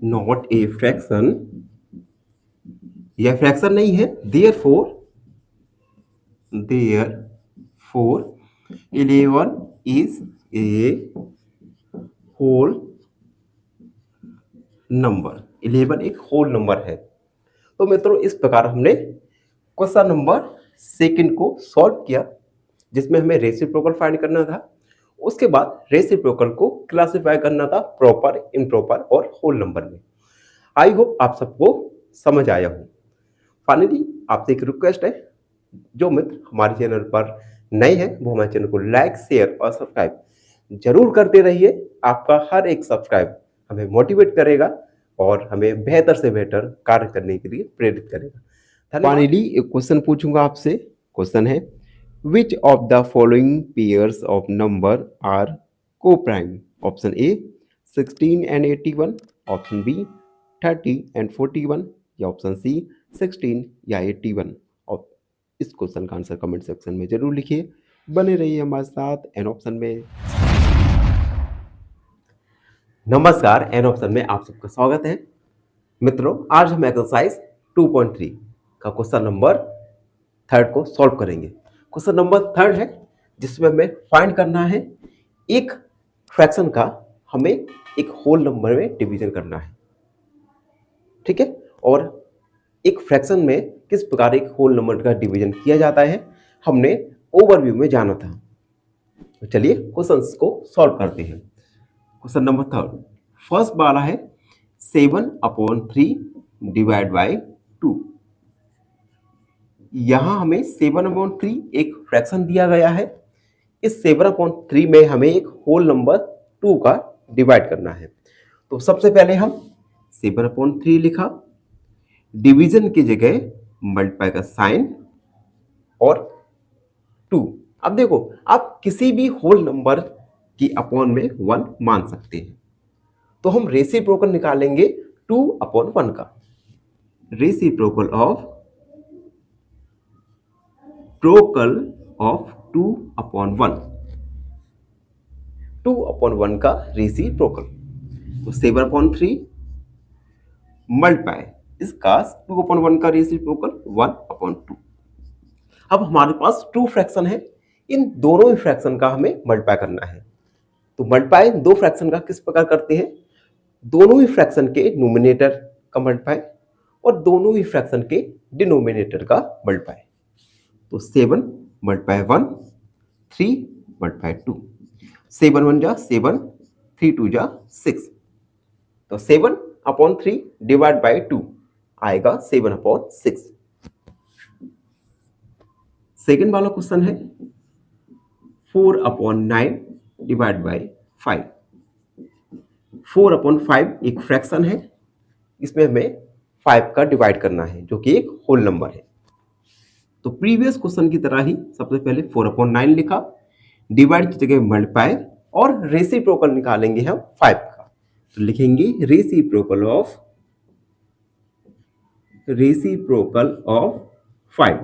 not a fraction, यह फ्रैक्शन नहीं है, therefore 11 is a whole number, 11 एक होल नंबर है। तो मित्रों, इस प्रकार हमने क्वेश्चन नंबर 2 को सॉल्व किया, जिसमें हमें रेसिप्रोकल फाइंड करना था। उसके बाद रेसिप्रोकल को क्लासिफाई करना था प्रॉपर, इम्प्रॉपर और होल नंबर में। आई होप आप सबको समझ आया हो। फाइनली आपसे एक रिक्वेस्ट है, जो मित्र हमारे चैनल पर नए हैं वो हमारे चैनल को लाइक, शेयर और सब्सक्राइब जरूर करते रहिए। आपका हर एक सब्सक्राइब हमें मोटिवेट करेगा और हमें बेहतर से बेहतर कार्य करने के लिए प्रेरित करेगा। फाइनली एक क्वेश्चन पूछूंगा आपसे। क्वेश्चन है, which of the following pairs of number are co prime? Option A 16 and 81, option B 30 and 41, या ऑप्शन सी 16 या 81। और इस क्वेश्चन का आंसर कमेंट सेक्शन में जरूर लिखिए। बने रहिए हमारे साथ एन ऑप्शन में। नमस्कार, एन ऑप्शन में आप सबका स्वागत है। मित्रों, आज हम एक्सरसाइज 2.3 का क्वेश्चन नंबर 3 को सॉल्व करेंगे। क्वेश्चन नंबर 3 है, जिसमें हमें फाइंड करना है एक फ्रैक्शन का हमें एक होल नंबर में डिवीजन करना है। ठीक है, और एक फ्रैक्शन में किस प्रकार एक होल नंबर का डिवीजन किया जाता है हमने ओवरव्यू में जाना था। तो चलिए क्वेश्चंस को सॉल्व करते हैं। क्वेश्चन नंबर 3 फर्स्ट वाला है 7/3 डिवाइड बाई 2। यहां हमें 7/3 एक फ्रैक्शन दिया गया है। इस 7/3 में हमें एक होल नंबर 2 का डिवाइड करना है। तो सबसे पहले हम 7/3 लिखा, डिवीजन की जगह मल्टीप्लाई का साइन और 2। अब देखो, आप किसी भी होल नंबर की अपॉन में 1 मान सकते हैं। तो हम रेसिप्रोकल निकालेंगे 2/1 का। रेसिप्रोकल ऑफ 2/1, 2/1 का रेसिप्रोकल। तो 7/3 मल्टीप्लाई इसका 2/1 का रेसिप्रोकल 1/2। अब हमारे पास 2 फ्रैक्शन है, इन दोनों ही फ्रैक्शन का हमें मल्टीप्लाई करना है। तो मल्टीप्लाई दो फ्रैक्शन का किस प्रकार करते हैं? दोनों ही फ्रैक्शन के न्यूमरेटर का मल्टीप्लाई और दोनों ही फ्रैक्शन के डिनोमिनेटर का मल्टीप्लाई। तो 7 × 1, 3 × 2, 7 1 जा 7, 3 2 जा 6। तो 7/3 डिवाइड बाई 2 आएगा 7/6। सेकेंड वाला क्वेश्चन है 4/9 डिवाइड बाई 5। 4/5 एक फ्रैक्शन है, इसमें हमें 5 का डिवाइड करना है, जो कि एक होल नंबर है। तो प्रीवियस क्वेश्चन की तरह ही सबसे पहले 4/9 लिखा, डिवाइड की जगह मल्टीप्लाई और रेसिप्रोकल निकालेंगे हम 5 का। तो लिखेंगे रेसिप्रोकल ऑफ 5।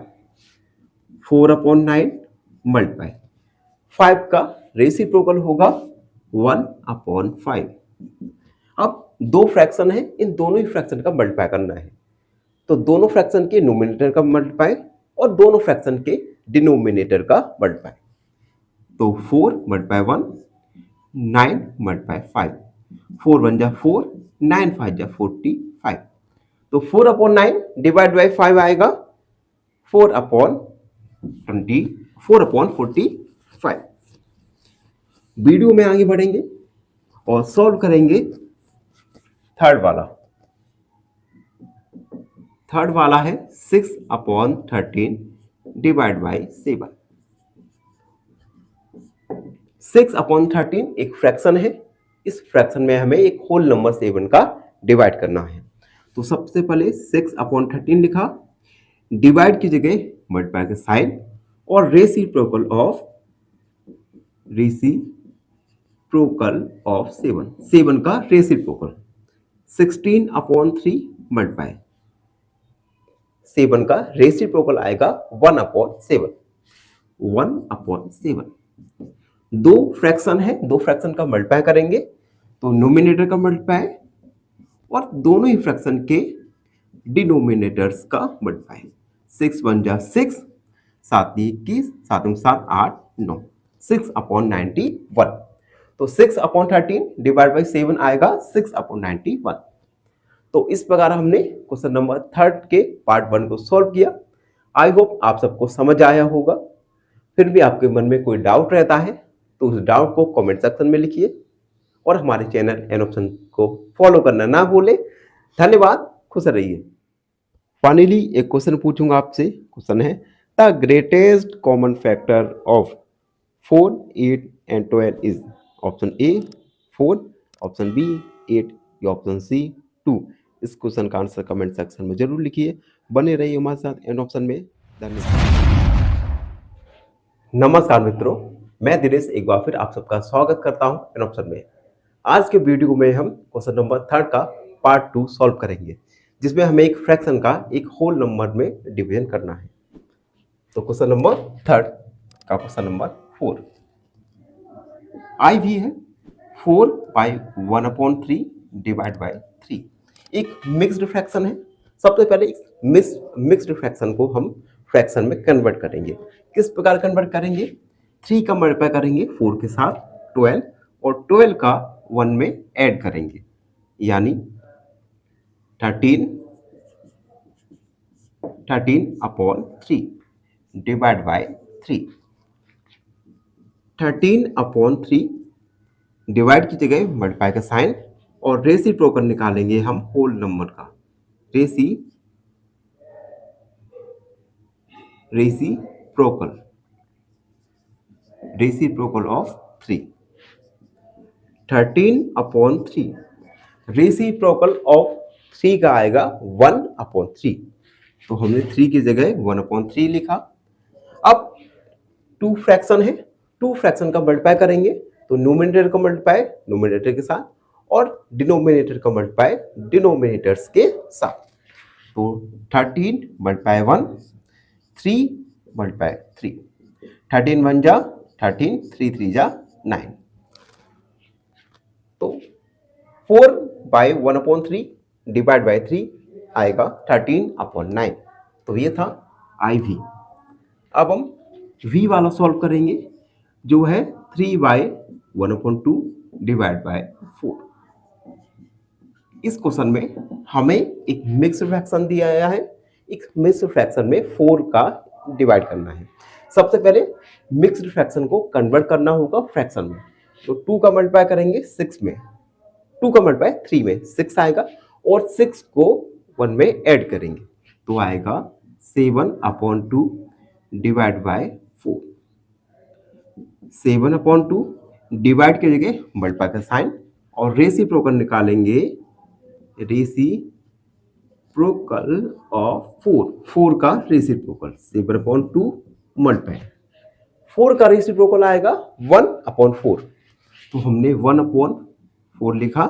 4/9 मल्टीप्लाई 5 का रेसिप्रोकल होगा 1/5। अब दो फ्रैक्शन है, इन दोनों ही फ्रैक्शन का मल्टीप्लाई करना है। तो दोनों फ्रैक्शन के न्यूमरेटर का मल्टीप्लाई और दोनों फ्रैक्शन के डिनोमिनेटर का मल्टीप्लाई। तो 4 × 1, 9 × 5, 4 1 जा 4, 9 5 जा 45। तो 4/9 डिवाइड बाई 5 आएगा 4/20, 4/45। वीडियो में आगे बढ़ेंगे और सॉल्व करेंगे थर्ड वाला। थर्ड वाला है 6/13 डिवाइड बाई 7। 6/13 एक फ्रैक्शन है। इस फ्रैक्शन में हमें एक होल नंबर 7 का डिवाइड करना है। तो सबसे पहले 6/13 लिखा, डिवाइड की जगह मल्टीप्लाई का साइन और रेसिप्रोकल ऑफ 7 का रेसिप्रोकल 16/3 मल्टीप्लाई 7 का रेसिप्रोकल आएगा 1/7। 1/7 दो फ्रैक्शन है, दो फ्रैक्शन का मल्टीप्लाई करेंगे तो नोमिनेटर का मल्टीप्लाई और दोनों ही फ्रैक्शन के डिनोमिनेटर्स का मल्टीप्लाई। 6 1 जा 6, 7 21, 7 7 8 9, 6/91। तो 6/13 डिवाइड बाई 7 आएगा 6/91। तो इस प्रकार हमने क्वेश्चन नंबर 3 के पार्ट 1 को सॉल्व किया। आई होप आप सबको समझ आया होगा। फिर भी आपके मन में कोई डाउट रहता है तो उस डाउट को कमेंट सेक्शन में लिखिए और हमारे चैनल एन ऑप्शन को फॉलो करना ना भूलें। धन्यवाद, खुश रहिए। फाइनली एक क्वेश्चन पूछूंगा आपसे। क्वेश्चन है the greatest common factor of 4, 8 and 12 is. Option A 4, option B 8 या ऑप्शन सी 2। इस क्वेश्चन का आंसर कमेंट सेक्शन में जरूर लिखिए। बने रहिए हमारे साथ एन ऑप्शन में। धन्यवाद। नमस्कार मित्रों, मैं दिनेश एक बार फिर आप सबका स्वागत करता हूं एन ऑप्शन में। आज के वीडियो में हम क्वेश्चन नंबर 3 का पार्ट 2 सॉल्व करेंगे, जिसमें हमें एक फ्रैक्शन का एक होल नंबर में डिवीजन करना है। तो क्वेश्चन नंबर 3 का क्वेश्चन नंबर 4 आई भी है 4/1/3 डिवाइड बाई 3। एक मिक्स्ड फ्रैक्शन है। सबसे पहले इस मिक्स्ड फ्रैक्शन को हम फ्रैक्शन में कन्वर्ट करेंगे। किस प्रकार कन्वर्ट करेंगे? 3 का मल्टीप्लाई करेंगे 4 के साथ 12 और 12 का 1 में ऐड करेंगे, यानी 13/3 डिवाइड बाय 3। 13/3 डिवाइड की जगह मल्टीप्लाई का साइन और रेसिप्रोकल निकालेंगे हम होल नंबर का। Reciprocal of 3। 13/3 रेसिप्रोकल ऑफ 3 का आएगा 1/3। तो हमने 3 की जगह 1/3 लिखा। अब 2 फ्रैक्शन है, 2 फ्रैक्शन का मल्टीप्लाई करेंगे तो नोमिनेटर का मल्टीप्लाई नोमिनेटर के साथ और डिनोमिनेटर का मल्टीप्लाई डिनोमिनेटर्स के साथ। तो 13/1 3/3। 13 1 जा 13, 3 3 जा 9। तो 4/1/3 डिवाइड बाई 3 आएगा 13/9। तो ये था आई भी। अब हम v वाला सॉल्व करेंगे, जो है 3/1/2 डिवाइड बाई 4। इस क्वेश्चन में हमें एक मिक्स्ड फ्रैक्शन दिया गया है। एक मिक्स्ड फ्रैक्शन में 4 का डिवाइड करना है। सबसे पहले मिक्स्ड फ्रैक्शन को कन्वर्ट करना होगा फ्रैक्शन में। तो 2 का मल्टीप्लाई करेंगे 6 में, 2 का मल्टीप्लाई 3 में 6 आएगा और 6 को 1 में ऐड करेंगे तो आएगा 7/2 डिवाइड बाय 4। 7/2 डिवाइड की जगह मल्टीप्लाई का साइन और रेसिप्रोकल निकालेंगे। रेसिप्रोकल ऑफ 4 का रेसिप्रोकल 7/2 मल्टीप्लाई 4 का रेसिप्रोकल आएगा 1/4। तो हमने 1/4 लिखा।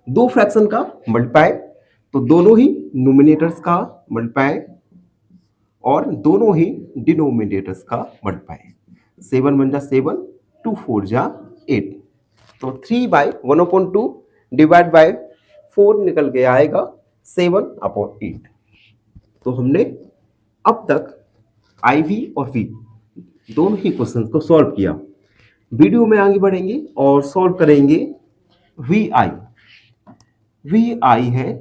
2 फ्रैक्शन का मल्टीप्लाई तो दोनों ही नोमिनेटर्स का मल्टीप्लाई और दोनों ही डिनोमिनेटर्स का मल्टीप्लाई। 7 1 जा 7, 2 4 जा 8। तो 3/1/2 डिवाइड बाय 4 निकल के आएगा 7/8। तो हमने अब तक आई वी और वी दोनों ही क्वेश्चन को सॉल्व किया। वीडियो में आगे बढ़ेंगे और सॉल्व करेंगे वी आई है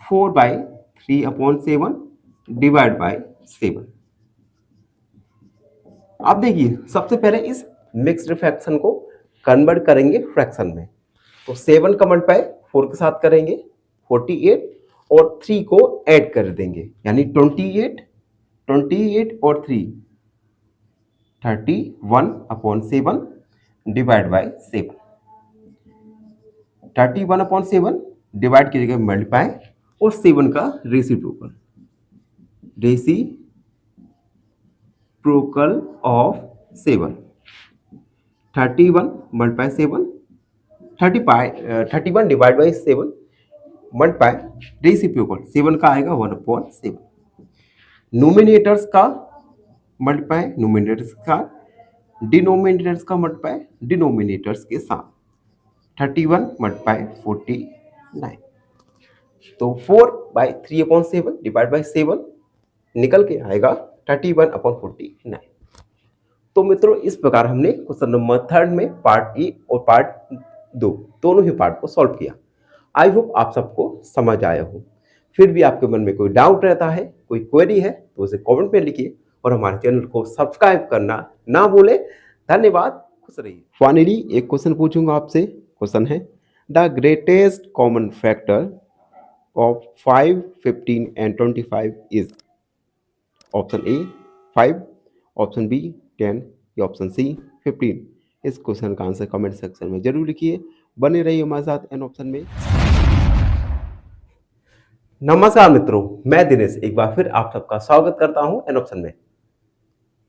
4/3/7 डिवाइड बाय 7। अब देखिए सबसे पहले इस मिक्स्ड फ्रैक्शन को कन्वर्ट करेंगे फ्रैक्शन में। तो 7 का मल्टीप्लाई 4 के साथ करेंगे 48 और 3 को ऐड कर देंगे यानी 28 और 3 31/7 डिवाइड बाय 7। 31/7 डिवाइड की जगह मल्टीप्लाई और 7 का reciprocal of 7। 31 multiply 7 31 divide by 7 multiply reciprocal 7 का आएगा 1/7। नोमिनेटर्स का मल्टीप्लाई नोमिनेटर्स का डिनोमिनेटर्स का मल्टीप्लाई डिनोमिनेटर्स के साथ 31 मल्टीप्लाई 49। तो 4/3/7 डिवाइड बाई 7 निकल के आएगा 31/49। तो मित्रों इस प्रकार हमने क्वेश्चन नंबर 3 में पार्ट ए और पार्ट 2 दोनों ही पार्ट को सॉल्व किया। आई होप आप सबको समझ आया हो। फिर भी आपके मन में कोई डाउट रहता है, कोई क्वेरी है तो उसे कमेंट में लिखिए और हमारे चैनल को सब्सक्राइब करना ना भूलें। धन्यवाद, खुश रहिए। फाइनली एक क्वेश्चन पूछूंगा आपसे। क्वेश्चन है the greatest common factor of 5, 15 and 25 is. Option A 5, option B 10 या ऑप्शन सी 15। इस क्वेश्चन का आंसर कमेंट सेक्शन में जरूर लिखिए। बने रहिए हमारे साथ एन ऑप्शन में। नमस्कार मित्रों, मैं दिनेश एक बार फिर आप सबका स्वागत करता हूं एन ऑप्शन में।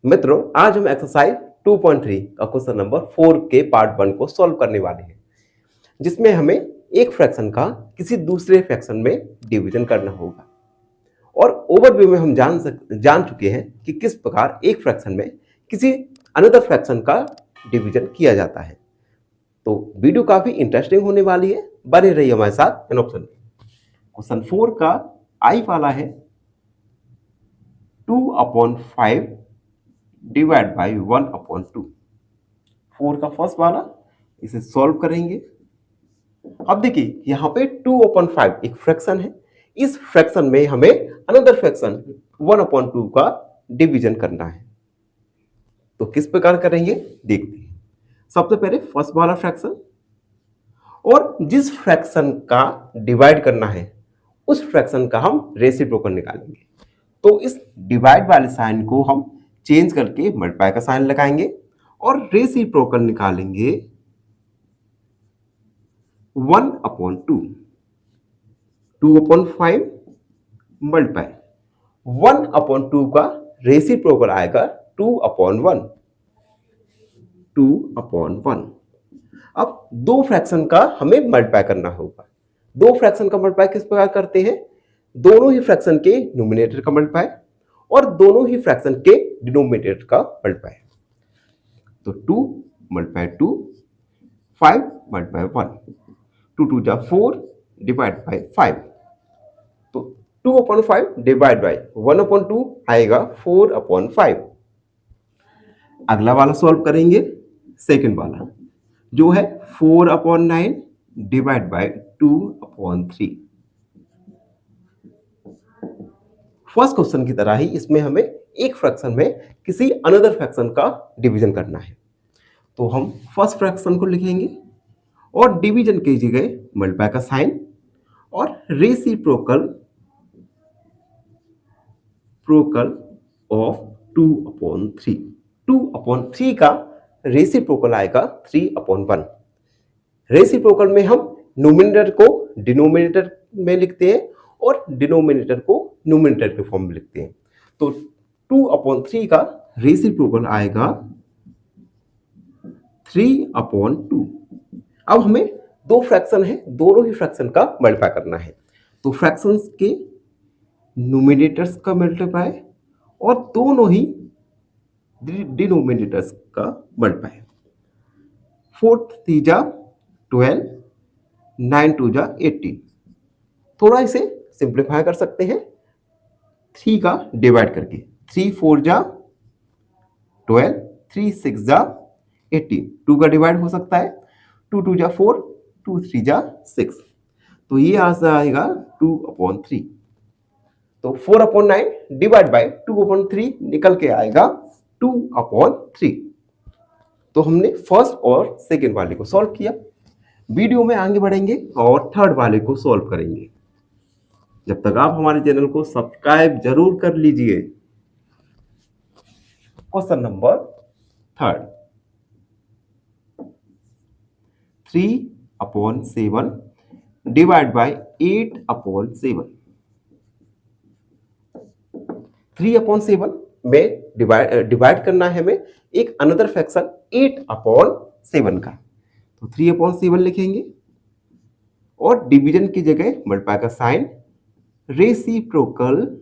मित्रों आज हम एक्सरसाइज 2.3 का क्वेश्चन नंबर 4 के पार्ट 1 को सॉल्व करने वाले हैं, जिसमें हमें एक फ्रैक्शन का किसी दूसरे फ्रैक्शन में डिवीजन करना होगा। और ओवरव्यू में हम जान चुके हैं कि किस प्रकार एक फ्रैक्शन में किसी अनदर फ्रैक्शन का डिवीजन किया जाता है। तो वीडियो काफी इंटरेस्टिंग होने वाली है, बने रहिए हमारे साथ एन ऑप्शन में। क्वेश्चन 4 का आई वाला है 2/5 डिवाइड बाई 1/2। 4 का फर्स्ट वाला इसे सॉल्व करेंगे। अब देखिए यहाँ पे 2/5 एक फ्रैक्शन है। इस फ्रैक्शन में हमें अनदर फ्रैक्शन 1/2 का डिवीजन करना है। तो किस प्रकार करेंगे देखते हैं। सबसे पहले फर्स्ट वाला फ्रैक्शन, और जिस फ्रैक्शन का डिवाइड करना है उस फ्रैक्शन का हम रेसिप्रोकल निकालेंगे। तो इस डिवाइड वाले साइन को हम चेंज करके मल्टीप्लाई का साइन लगाएंगे और रेसिप्रोकल निकालेंगे 1/2। 2/5 मल्टीप्लाई 1/2 का रेसिप्रोकल आएगा 2/1। 2/1। अब दो फ्रैक्शन का हमें मल्टीप्लाई करना होगा। दो फ्रैक्शन का मल्टीप्लाई किस प्रकार करते हैं, दोनों ही फ्रैक्शन के न्यूमरेटर का मल्टीप्लाई और दोनों ही फ्रैक्शन के डिनोमिनेटर का मल्टीप्लाई। तो 2 मल्टीप्लाई 2, 5 मल्टीप्लाई 1, 2 2 जा 4 डिवाइड बाई 5। तो 2/5 डिवाइड बाई 1/2 आएगा 4/5। अगला वाला सॉल्व करेंगे, सेकंड वाला जो है 4/9 डिवाइड बाई 2/3। फर्स्ट क्वेश्चन की तरह ही इसमें हमें एक फ्रैक्शन में किसी अनदर फ्रैक्शन का डिवीजन करना है। तो हम फर्स्ट फ्रैक्शन को लिखेंगे और डिवीजन की जगह मल्टीप्लाई का साइन और रेसिप्रोकल ऑफ 2/3। 2/3 का रेसिप्रोकल आएगा 3/1। रेसिप्रोकल में हम न्यूमरेटर को डिनोमिनेटर में लिखते हैं और डिनोमिनेटर को न्यूमरेटर के फॉर्म में लिखते हैं। तो 2/3 का रेसिप्रोकल आएगा 3/2। अब हमें दो फ्रैक्शन है, दोनों ही फ्रैक्शन का मल्टीप्लाई करना है। तो फ्रैक्शंस के न्यूमरेटर्स का मल्टीप्लाई और दोनों ही डिनोमिनेटर्स का मल्टीप्लाई। 4 3 जा 12, 9 2 जा 18। थोड़ा इसे सिंप्लीफाई कर सकते हैं 3 का डिवाइड करके। 3 4 जा 12, 3 6 जा 18। 2 का डिवाइड हो सकता है, 2 2 जा 4, 2 3 जा 6। तो ये आंसर आएगा 2/3। तो 4/9 डिवाइड बाय 2/3 निकल के आएगा 2/3। तो हमने फर्स्ट और सेकेंड वाले को सॉल्व किया। वीडियो में आगे बढ़ेंगे और थर्ड वाले को सॉल्व करेंगे। जब तक आप हमारे चैनल को सब्सक्राइब जरूर कर लीजिए। Question number third, 3/7 divide by 8/7। 3/7 में डिवाइड करना है हमें एक अनदर फ्रैक्शन 8/7 का। तो 3/7 लिखेंगे और डिवीजन की जगह मल्टीप्लाई का साइन, रेसिप्रोकल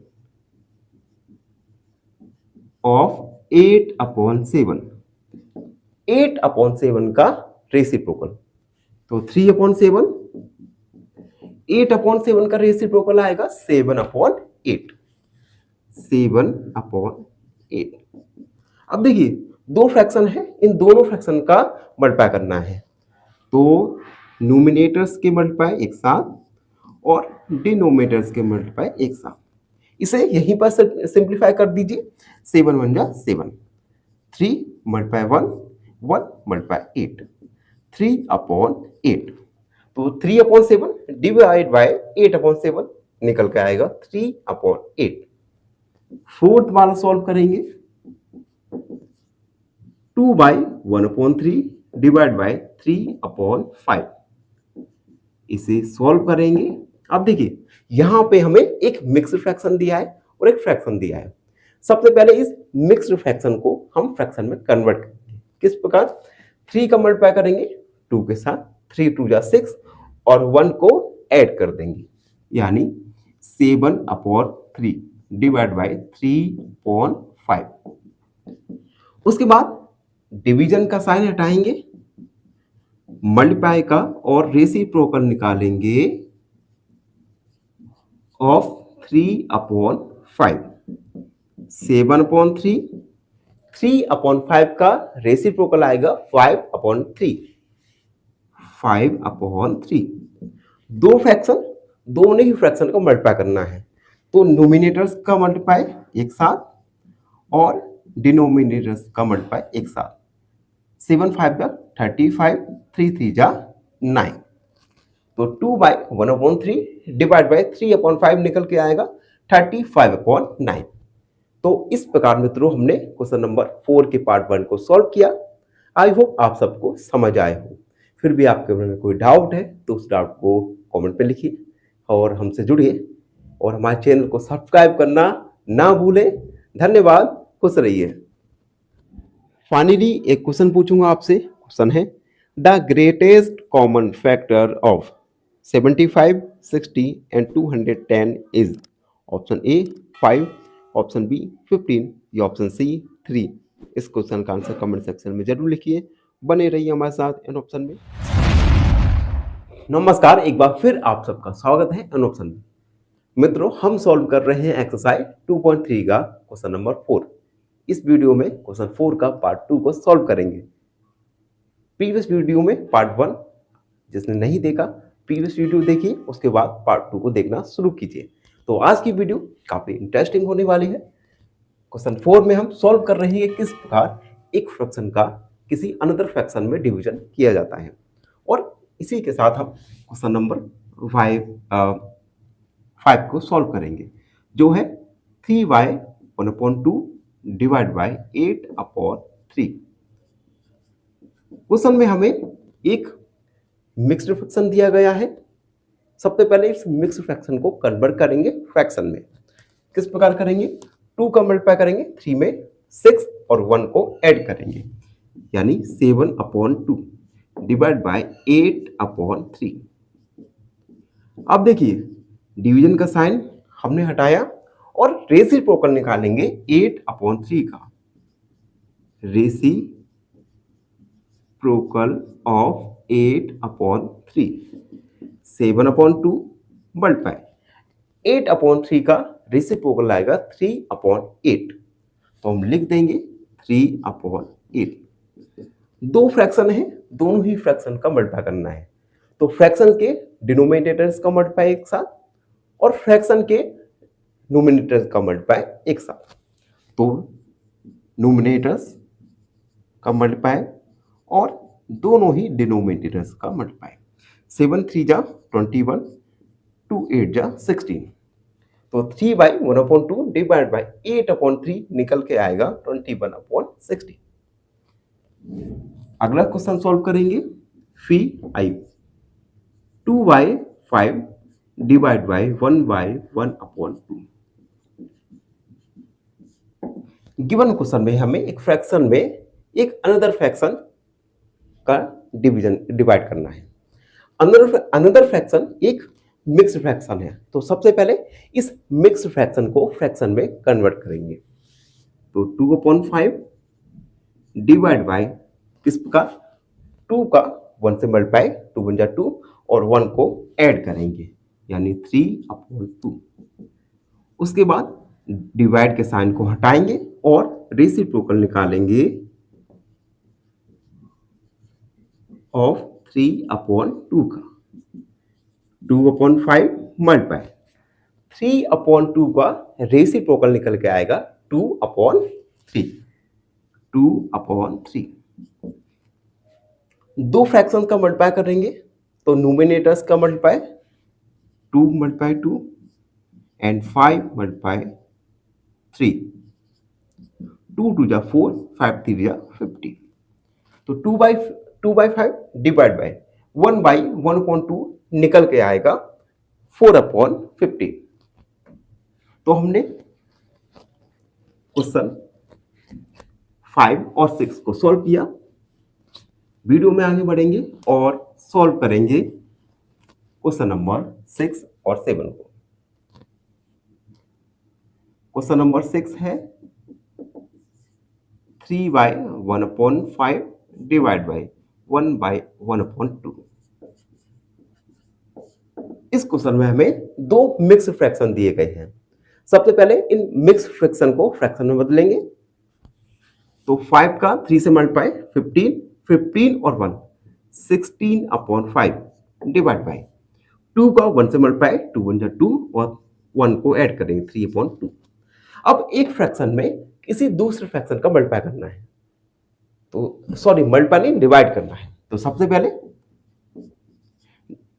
ऑफ 8/7। 8/7 का रेसिप्रोकल। तो 3/7, 8/7 का रेसिप्रोकल आएगा 7/8। 7/8। अब देखिए दो फ्रैक्शन है, इन दोनों फ्रैक्शन का मल्टीप्लाई करना है। तो न्यूमिनेटर्स के मल्टीप्लाई एक साथ और डिनोमिनेटर्स के मल्टीप्लाई एक साथ। इसे यहीं पर सिंप्लीफाई कर दीजिए। 7 1 जा 7, 3 मल्टीप्लाई 1, 1 मल्टीप्लाई 8, 3/8। तो 3/7 डिवाइड बाय 8/7 निकल के आएगा 3/8। फोर्थ वाला सॉल्व करेंगे। 2/1/3 डिवाइड बाय 3/5। इसे सॉल्व करेंगे। अब देखिए यहां पे हमें एक मिक्स्ड फ्रैक्शन दिया है और एक फ्रैक्शन दिया है। सबसे पहले इस मिक्स्ड फ्रैक्शन को हम फ्रैक्शन में कन्वर्ट करेंगे। किस प्रकार? 3 का मल्टीप्लाई करेंगे 2 के साथ, 3 2 जा 6 और 1 को ऐड कर देंगे, यानी 7/3 डिवाइड बाय 3/5। उसके बाद डिवीजन का साइन हटाएंगे, मल्टीप्लाई का और रेसिप्रोकल निकालेंगे ऑफ 3/5। 7/3, 3/5 का रेसिप्रोकल आएगा 5/3। 5/3। दो फ्रैक्शन, दोनों ही फ्रैक्शन को मल्टीप्लाई करना है। तो नोमिनेटर्स का मल्टीप्लाई एक साथ और डिनोमिनेटर्स का मल्टीप्लाई एक साथ। 7 5 जा 35, 3 3 जा 9। तो 2/1/3 डिवाइड बाय 3/5 निकल के आएगा 35/9। तो इस प्रकार मित्रों हमने क्वेश्चन नंबर 4 के पार्ट 1 को सॉल्व किया। आई होप आप सबको समझ आए हो। फिर भी आपके मन में कोई डाउट है तो उस डाउट को कमेंट पे लिखिए और हमसे जुड़िए और हमारे चैनल को सब्सक्राइब करना ना भूलें। धन्यवाद, खुश रहिए। फाइनली एक क्वेश्चन पूछूंगा आपसे। क्वेश्चन है, the greatest common factor of 75, 60 and 210 is. Option A 5, option B 15 या ऑप्शन सी 3। इस क्वेश्चन का आंसर कमेंट सेक्शन में जरूर लिखिए। बने रहिए हमारे साथ एन ऑप्शन में। नमस्कार, एक बार फिर आप सबका स्वागत है एन ऑप्शन में। मित्रों हम सॉल्व कर रहे हैं एक्सरसाइज 2.3 का क्वेश्चन नंबर 4। इस वीडियो में क्वेश्चन 4 का पार्ट 2 को सॉल्व करेंगे। प्रीवियस वीडियो में पार्ट 1 जिसने नहीं देखा प्रीवियस वीडियो देखिए, उसके बाद पार्ट 2 को देखना शुरू कीजिए। तो आज की वीडियो काफी इंटरेस्टिंग होने वाली है। क्वेश्चन 4 में हम सॉल्व कर रहे हैं किस प्रकार एक फ्रैक्शन का किसी अनदर फ्रैक्शन में डिवीजन किया जाता है। और इसी के साथ हम क्वेश्चन नंबर 5 को सॉल्व करेंगे, जो है 3/1/2 डिवाइड बाय 8/3। क्वेश्चन में हमें एक मिक्स्ड फ्रैक्शन दिया गया है। सबसे पहले इस मिक्स्ड फ्रैक्शन को कन्वर्ट करेंगे फ्रैक्शन में। किस प्रकार करेंगे? 2 का मल्टीप्लाई करेंगे 3 में, 6 और 1 को ऐड करेंगे, यानी 7/2 डिवाइड बाय 8/3। अब देखिए डिवीजन का साइन हमने हटाया और रेसिप्रोकल निकालेंगे 8/3 का। रेसिप्रोकल ऑफ 8/3, 7/2 मल्टीप्लाई 8/3 का रेसिप्रोकल आएगा 3/8। तो हम लिख देंगे 3/8। दो फ्रैक्शन है, दोनों ही फ्रैक्शन का मल्टीप्लाई करना है। तो फ्रैक्शन के डिनोमिनेटर्स का मल्टीप्लाई एक साथ और फ्रैक्शन के नोमिनेटर्स का मल्टीप्लाई एक साथ। तो नोमिनेटर्स का मल्टीप्लाई और दोनों ही डिनोमिनेटर्स का मल्टीप्लाई। 7 3 जा 21, 2 8 जा 16। तो 3/1/2 डिवाइड बाई 8/3 निकल के आएगा 21/16। अगला क्वेश्चन सॉल्व करेंगे। फी आई 2/5 डिवाइड बाई 1/1/2। गिवन क्वेश्चन में हमें एक फ्रैक्शन में एक अनदर फ्रैक्शन का डिवाइड करना है। अनदर फ्रैक्शन एक मिक्स फ्रैक्शन है। तो सबसे पहले इस मिक्स फ्रैक्शन को फ्रैक्शन में कन्वर्ट करेंगे। तो 2/5 डिवाइड बाई किस प्रकार 2 का 1 से मल्टीप्लाई 2 बन जा 2 और 1 को ऐड करेंगे यानी 3/2। उसके बाद डिवाइड के साइन को हटाएंगे और रेसिप्रोकल निकालेंगे ऑफ 3/2 का। 2/5 मल्टीप्लाई 3/2 का रेसिप्रोकल निकल के आएगा 2/3। 2/3 दो फ्रैक्शंस का मल्टीप्लाई करेंगे तो नोमिनेटर्स का मल्टीप्लाई 2 × 2 एंड 5 × 3। 2 2 जा 4, 5 3 जा 50। तो 2/5 डिवाइड बाई 1/1/2 निकल के आएगा 4/50। तो हमने क्वेश्चन 5 और 6 को सॉल्व किया। वीडियो में आगे बढ़ेंगे और सॉल्व करेंगे क्वेश्चन नंबर 6 और 7 को। क्वेश्चन नंबर 6 है 3/1/5 डिवाइड बाई 1/1/2। इस क्वेश्चन में हमें दो मिक्स फ्रैक्शन दिए गए हैं। सबसे पहले इन मिक्स फ्रैक्शन को फ्रैक्शन में बदलेंगे। तो 5 का 3 से मल्टीप्लाई 15, 15 और 1 16/5 डिवाइड बाई 2 का 1 से मल्टीप्लाई 2 1 जा 2 और 1 को ऐड करेंगे 3/2। अब एक फ्रैक्शन में किसी दूसरे फ्रैक्शन का मल्टीप्लाई करना है। तो सॉरी मल्टीप्लाई नहीं डिवाइड करना है। तो सबसे पहले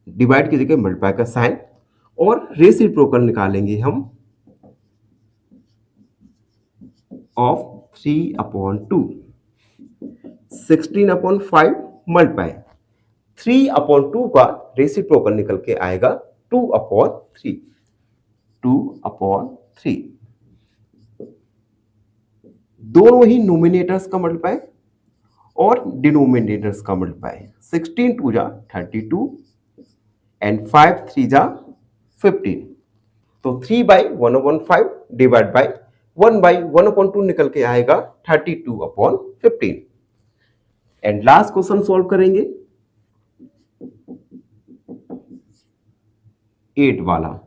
डिवाइड की जगह मल्टीप्लाई का साइन और रेसिप्रोकल निकालेंगे हम ऑफ 3/2। 16/5 मल्टीप्लाई 3/2 का रेसिप्रोकल निकल के आएगा 2/3। 2/3 दोनों ही नोमिनेटर्स का मल्टीप्लाई और डिनोमिनेटर्स का मल्टीप्लाई। 16 2 जा 32 एंड 5 3 जा 15। तो 3/1/5 डिवाइड बाई 1/1/2 निकल के आएगा 32/15। एंड लास्ट क्वेश्चन सॉल्व करेंगे 8 वाला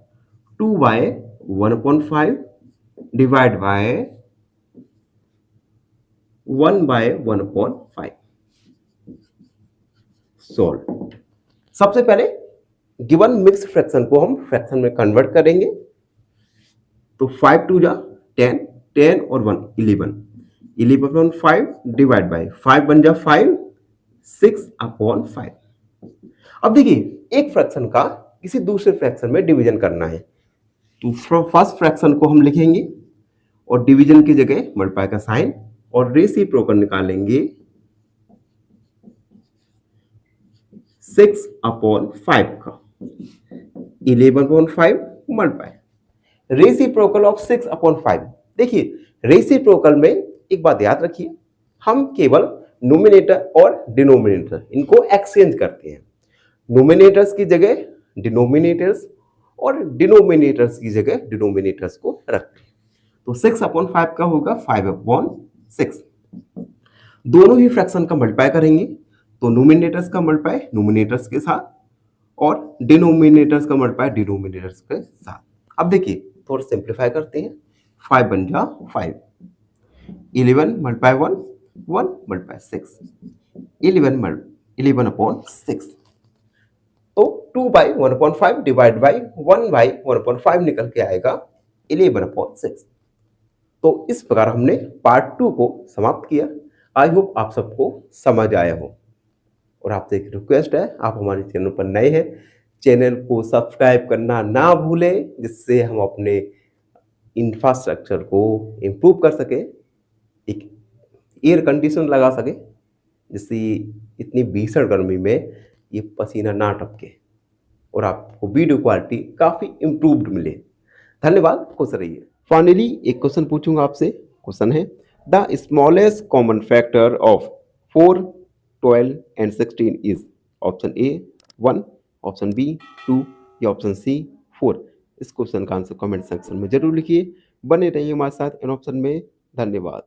2/1/5 डिवाइड बाय 1/1/5 सॉल्व। सबसे पहले गिवन मिक्स फ्रैक्शन को हम फ्रैक्शन में कन्वर्ट करेंगे। तो 5 2 जा 10, 10 और 1 11, 11/5 डिवाइड बाय 5 बन जा 5, 6/5। अब देखिए एक फ्रैक्शन का किसी दूसरे फ्रैक्शन में डिवीजन करना है। तो फर्स्ट फ्रैक्शन को हम लिखेंगे और डिवीजन की जगह मल्टीप्लाई का साइन और रेसिप्रोकल निकालेंगे 6/5 का। 11/5 मल्टीप्लाई रेसिप्रोकल ऑफ 6/5। देखिए रेसिप्रोकल में एक बात याद रखिए, हम केवल नोमिनेटर और डिनोमिनेटर इनको एक्सचेंज करते हैं। नोमिनेटर्स की जगह डिनोमिनेटर्स और डिनोमिनेटर्स की जगह डिनोमिनेटर्स को रखते हैं। तो 6/5 का होगा 5/6। दोनों ही फ्रैक्शन का मल्टीप्लाई करेंगे तो नोमिनेटर्स का मल्टीप्लाई नोमिनेटर्स के साथ और डिनोमिनेटर्स का मल्टीप्लाई डिनोमिनेटर्स के साथ। अब देखिए थोड़ा सिंप्लीफाई करते हैं। 5 बन जा 5, 11 मल्टीप्लाई 1, 1 मल्टीप्लाई 6, 11/6। तो 2/1/5 डिवाइड बाई 1/1/5 निकल के आएगा 11/6। तो इस प्रकार हमने पार्ट 2 को समाप्त किया। आई होप आप सबको समझ आया हो। और आपसे एक रिक्वेस्ट है, आप हमारे चैनल पर नए हैं, चैनल को सब्सक्राइब करना ना भूलें, जिससे हम अपने इंफ्रास्ट्रक्चर को इम्प्रूव कर सकें, एक एयर कंडीशन लगा सकें, जिससे इतनी भीषण गर्मी में ये पसीना ना टपके और आपको वीडियो क्वालिटी काफ़ी इम्प्रूव्ड मिले। धन्यवाद, खुश रहिए। फाइनली एक क्वेश्चन पूछूंगा आपसे। क्वेश्चन है, the smallest common factor of 4, 12 and 16 is. Option A 1, option B 2 या ऑप्शन सी 4। इस क्वेश्चन का आंसर कमेंट सेक्शन में जरूर लिखिए। बने रहिए हमारे साथ इन ऑप्शन में। धन्यवाद।